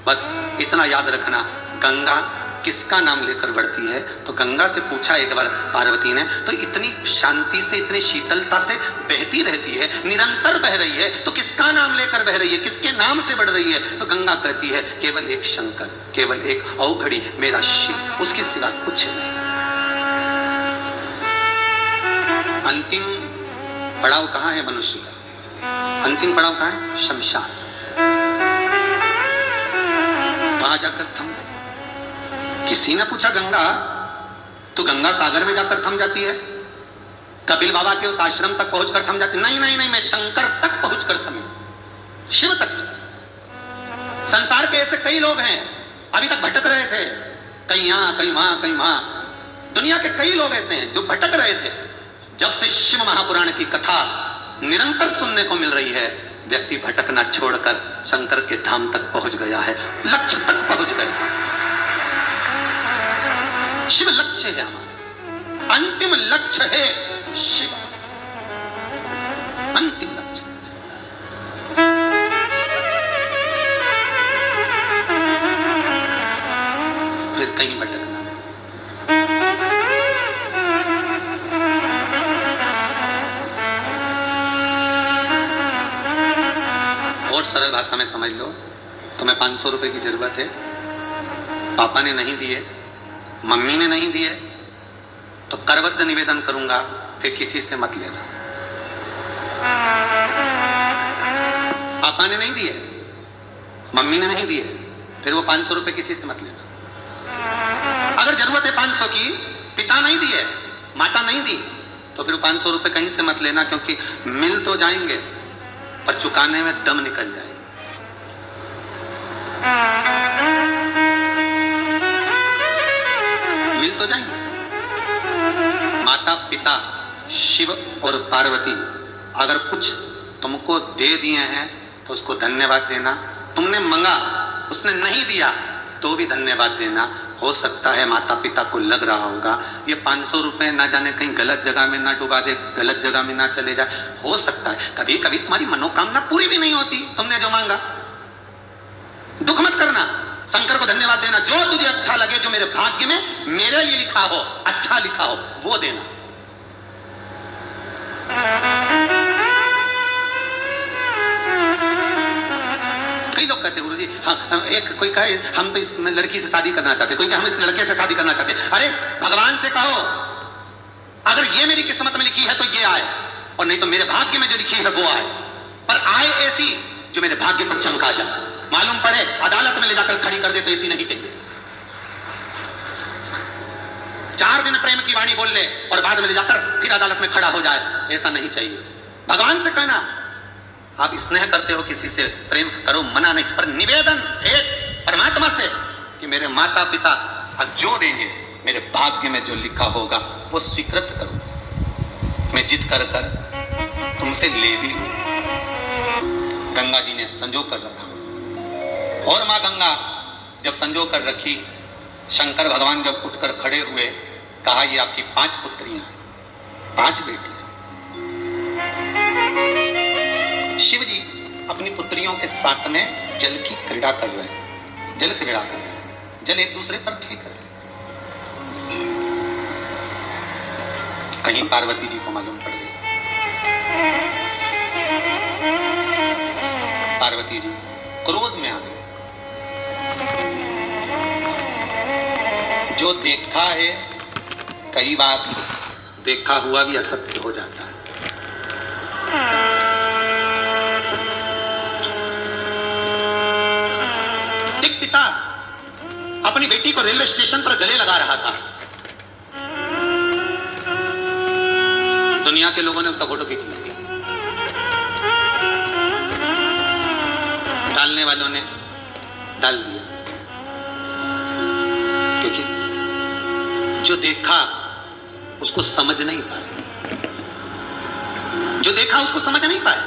S1: बस इतना याद रखना, गंगा किसका नाम लेकर बढ़ती है? तो गंगा से पूछा एक बार पार्वती ने, तो इतनी शांति से, इतनी शीतलता से बहती रहती है, निरंतर बह रही है, तो किसका नाम लेकर बह रही है, किसके नाम से बढ़ रही है? तो गंगा कहती है केवल एक शंकर, केवल एक अवघड़ी मेरा शिव, उसके सिवा कुछ नहीं। अंतिम पड़ाव कहां है मनुष्य का? अंतिम पड़ाव कहां है? शमशान। वहां जाकर थम गए। किसी ने पूछा गंगा तो गंगा सागर में जाकर थम जाती है, कपिल बाबा के उस आश्रम तक पहुंचकर थम जाती? नहीं नहीं नहीं, मैं शंकर तक पहुंचकर थमी, शिव तक। संसार के ऐसे कई लोग हैं अभी तक भटक रहे थे, कहीं यहां कहीं वहां कहीं वहां। दुनिया के कई लोग ऐसे हैं जो भटक रहे थे। जब से शिव महापुराण की कथा निरंतर सुनने को मिल रही है, व्यक्ति भटकना छोड़कर शंकर के धाम तक पहुंच गया है, लक्ष्य तक पहुंच गया। शिव लक्ष्य है हमारा, अंतिम लक्ष्य है शिव, अंतिम लक्ष्य। फिर कहीं भटकना नहीं। भाषा में समझ लो, तुम्हें 500 रुपए की जरूरत है, पापा ने नहीं दिए, मम्मी ने नहीं दिए, तो करबद्ध निवेदन करूंगा, फिर किसी से मत लेना। पापा ने नहीं दिए, मम्मी ने नहीं दिए, फिर वो 500 रुपए किसी से मत लेना। अगर जरूरत है 500 की, पिता नहीं दिए, माता नहीं दी, तो फिर 500 रुपए कहीं से मत लेना, क्योंकि मिल तो जाएंगे पर चुकाने में दम निकल जाएगा। मिल तो जाएंगे। माता पिता शिव और पार्वती अगर कुछ तुमको दे दिए हैं तो उसको धन्यवाद देना। तुमने मांगा, उसने नहीं दिया तो भी धन्यवाद देना। हो सकता है माता पिता को लग रहा होगा ये 500 रुपए ना जाने कहीं गलत जगह में ना डुबा दे, गलत जगह में ना चले जाए। हो सकता है कभी कभी तुम्हारी मनोकामना पूरी भी नहीं होती, तुमने जो मांगा। दुख मत करना, शंकर को धन्यवाद देना। जो तुझे अच्छा लगे, जो मेरे भाग्य में मेरे लिए लिखा हो, अच्छा लिखा हो, वो देना। कई लोग कहते हैं गुरुजी, हाँ, एक कोई कहे हम तो इस लड़की से शादी करना चाहते, कोई कहे हम इस लड़के से शादी करना चाहते। अरे भगवान से कहो अगर ये मेरी किस्मत में लिखी है तो ये आए, और नहीं तो मेरे भाग्य में जो लिखी है वो आए। पर आए ऐसी जो मेरे भाग्य को चमका जाए। मालूम पड़े अदालत में ले जाकर खड़ी कर दे तो ऐसी नहीं चाहिए। 4 दिन प्रेम की वाणी बोल ले और बाद में ले जाकर फिर अदालत में खड़ा हो जाए, ऐसा नहीं चाहिए। भगवान से कहना आप स्नेह करते हो, किसी से प्रेम करो, मना नहीं, पर निवेदन एक परमात्मा से कि मेरे माता पिता जो देंगे मेरे भाग्य में जो लिखा होगा वो स्वीकृत करूं। मैं जिद कर कर तुमसे ले भी लूं। गंगा जी ने संजो कर रखा, और मां गंगा जब संजो कर रखी, शंकर भगवान जब उठकर खड़े हुए, कहा ये आपकी 5 पुत्रियां, 5 बेटियां। शिव जी अपनी पुत्रियों के साथ में जल की क्रीड़ा कर रहे हैं, जल क्रीड़ा कर रहे हैं, जल एक दूसरे पर फेंक रहे हैं। कहीं पार्वती जी को मालूम पड़ गई। पार्वती जी क्रोध में आ गई। जो देखा है कई बार देखा हुआ भी असत्य हो जाता है। एक पिता अपनी बेटी को रेलवे स्टेशन पर गले लगा रहा था। दुनिया के लोगों ने उसका फोटो खींच लिया, डालने वालों ने डाल दिया, क्योंकि जो देखा उसको समझ नहीं पाए, जो देखा उसको समझ नहीं पाए।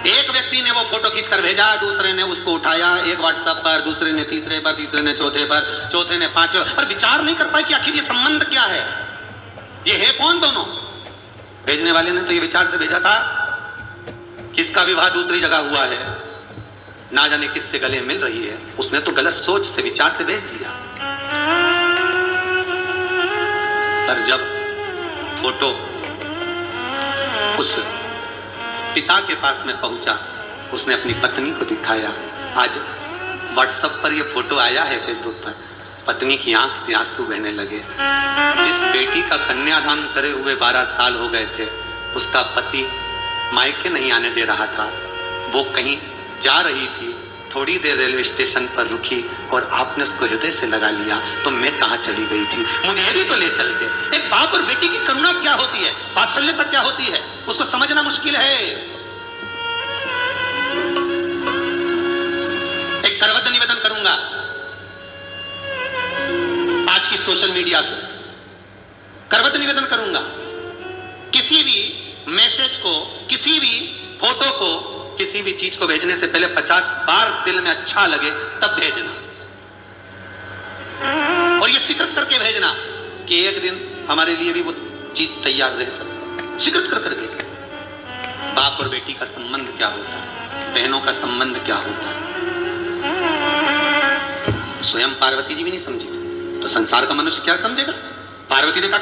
S1: एक व्यक्ति ने वो फोटो खींचकर भेजा, दूसरे ने उसको उठाया, एक व्हाट्सएप पर, दूसरे ने तीसरे पर, तीसरे ने चौथे पर, चौथे ने पांचवें पर। विचार नहीं कर पाए कि आखिर ये संबंध क्या है, ये है कौन दोनों। भेजने वाले ने तो ये विचार से भेजा था किसका विवाह दूसरी जगह हुआ है, ना जाने किससे गले मिल रही है। उसने तो गलत सोच से, विचार से भेज दिया। पर जब फोटो उस पिता के पास में पहुंचा, उसने अपनी पत्नी को दिखाया। आज व्हाट्सएप पर यह फोटो आया है, फेसबुक पर। पत्नी की आंख से आंसू बहने लगे। जिस बेटी का कन्यादान करे हुए 12 साल हो गए थे, उसका पति मायके नहीं आने दे रहा था। वो कहीं जा रही थी, थोड़ी देर रेलवे स्टेशन पर रुकी और आपने उसको हृदय से लगा लिया। तो मैं कहाँ चली गई थी, मुझे भी तो ले चलते। एक बाप और बेटी की करुणा क्या होती है, वात्सल्यता क्या होती है, उसको समझना मुश्किल है। एक करबद्ध निवेदन करूंगा आज की सोशल मीडिया से, करबद्ध निवेदन करूंगा, किसी भी मैसेज को, किसी भी फोटो को, किसी भी चीज को भेजने से पहले 50 बार दिल में अच्छा लगे तब भेजना, और ये स्वीकृत करके भेजना कि एक दिन हमारे लिए भी वो चीज तैयार रह सकती। स्वीकृत कर भेजना। बाप और बेटी का संबंध क्या होता है, बहनों का संबंध क्या होता है, स्वयं पार्वती जी भी नहीं समझी तो संसार का मनुष्य क्या समझेगा। पार्वती ने कहा,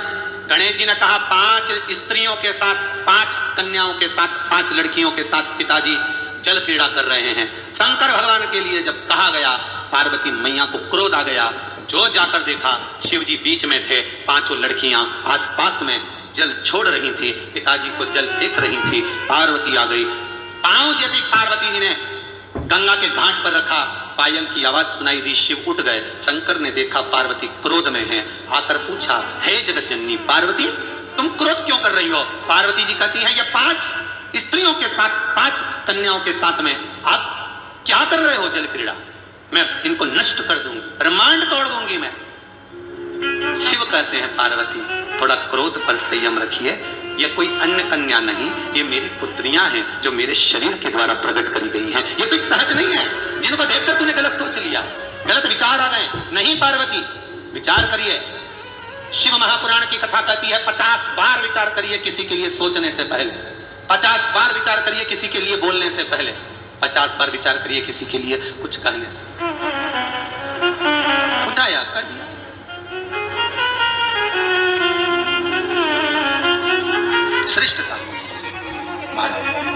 S1: गणेश जी ने कहा 5 स्त्रियों के साथ, 5 कन्याओं के साथ, 5 लड़कियों के साथ पिताजी
S2: जल क्रीड़ा कर रहे हैं। शंकर भगवान के लिए जब कहा गया, पार्वती मैया को क्रोध आ गया। जो जाकर देखा, शिव जी बीच में थे, पांचों लड़कियां आसपास में जल छोड़ रही थी, पिताजी को जल फेंक रही थी। पार्वती आ गई, पांव जैसे पार्वती जी ने गंगा के घाट पर रखा, पायल की आवाज सुनाई दी, शिव उठ गए। शंकर ने देखा पार्वती क्रोध में है, आकर पूछा, हे जगत जननी पार्वती, तुम क्रोध क्यों कर रही हो? पार्वती जी कहती है, ये 5 स्त्रियों के साथ, 5 कन्याओं के साथ में आप क्या कर रहे हो जल क्रीड़ा? मैं इनको नष्ट कर दूंगी, ब्रह्मांड तोड़ दूंगी मैं। शिव कहते हैं, पार्वती थोड़ा क्रोध पर संयम रखिए, ये कोई अन्य कन्या नहीं, ये मेरी पुत्रियां हैं जो मेरे शरीर के द्वारा प्रकट करी गई हैं। ये कोई सहज नहीं है जिनको देखकर तूने गलत सोच लिया, गलत विचार आ गए। नहीं पार्वती, विचार करिए। शिव महापुराण की कथा कहती है 50 बार विचार करिए किसी के लिए सोचने से पहले, 50 बार विचार करिए किसी के लिए बोलने से पहले, 50 बार विचार करिए किसी के लिए कुछ कहने से। उठाया, कह दिया। श्रेष्ठता महाराज।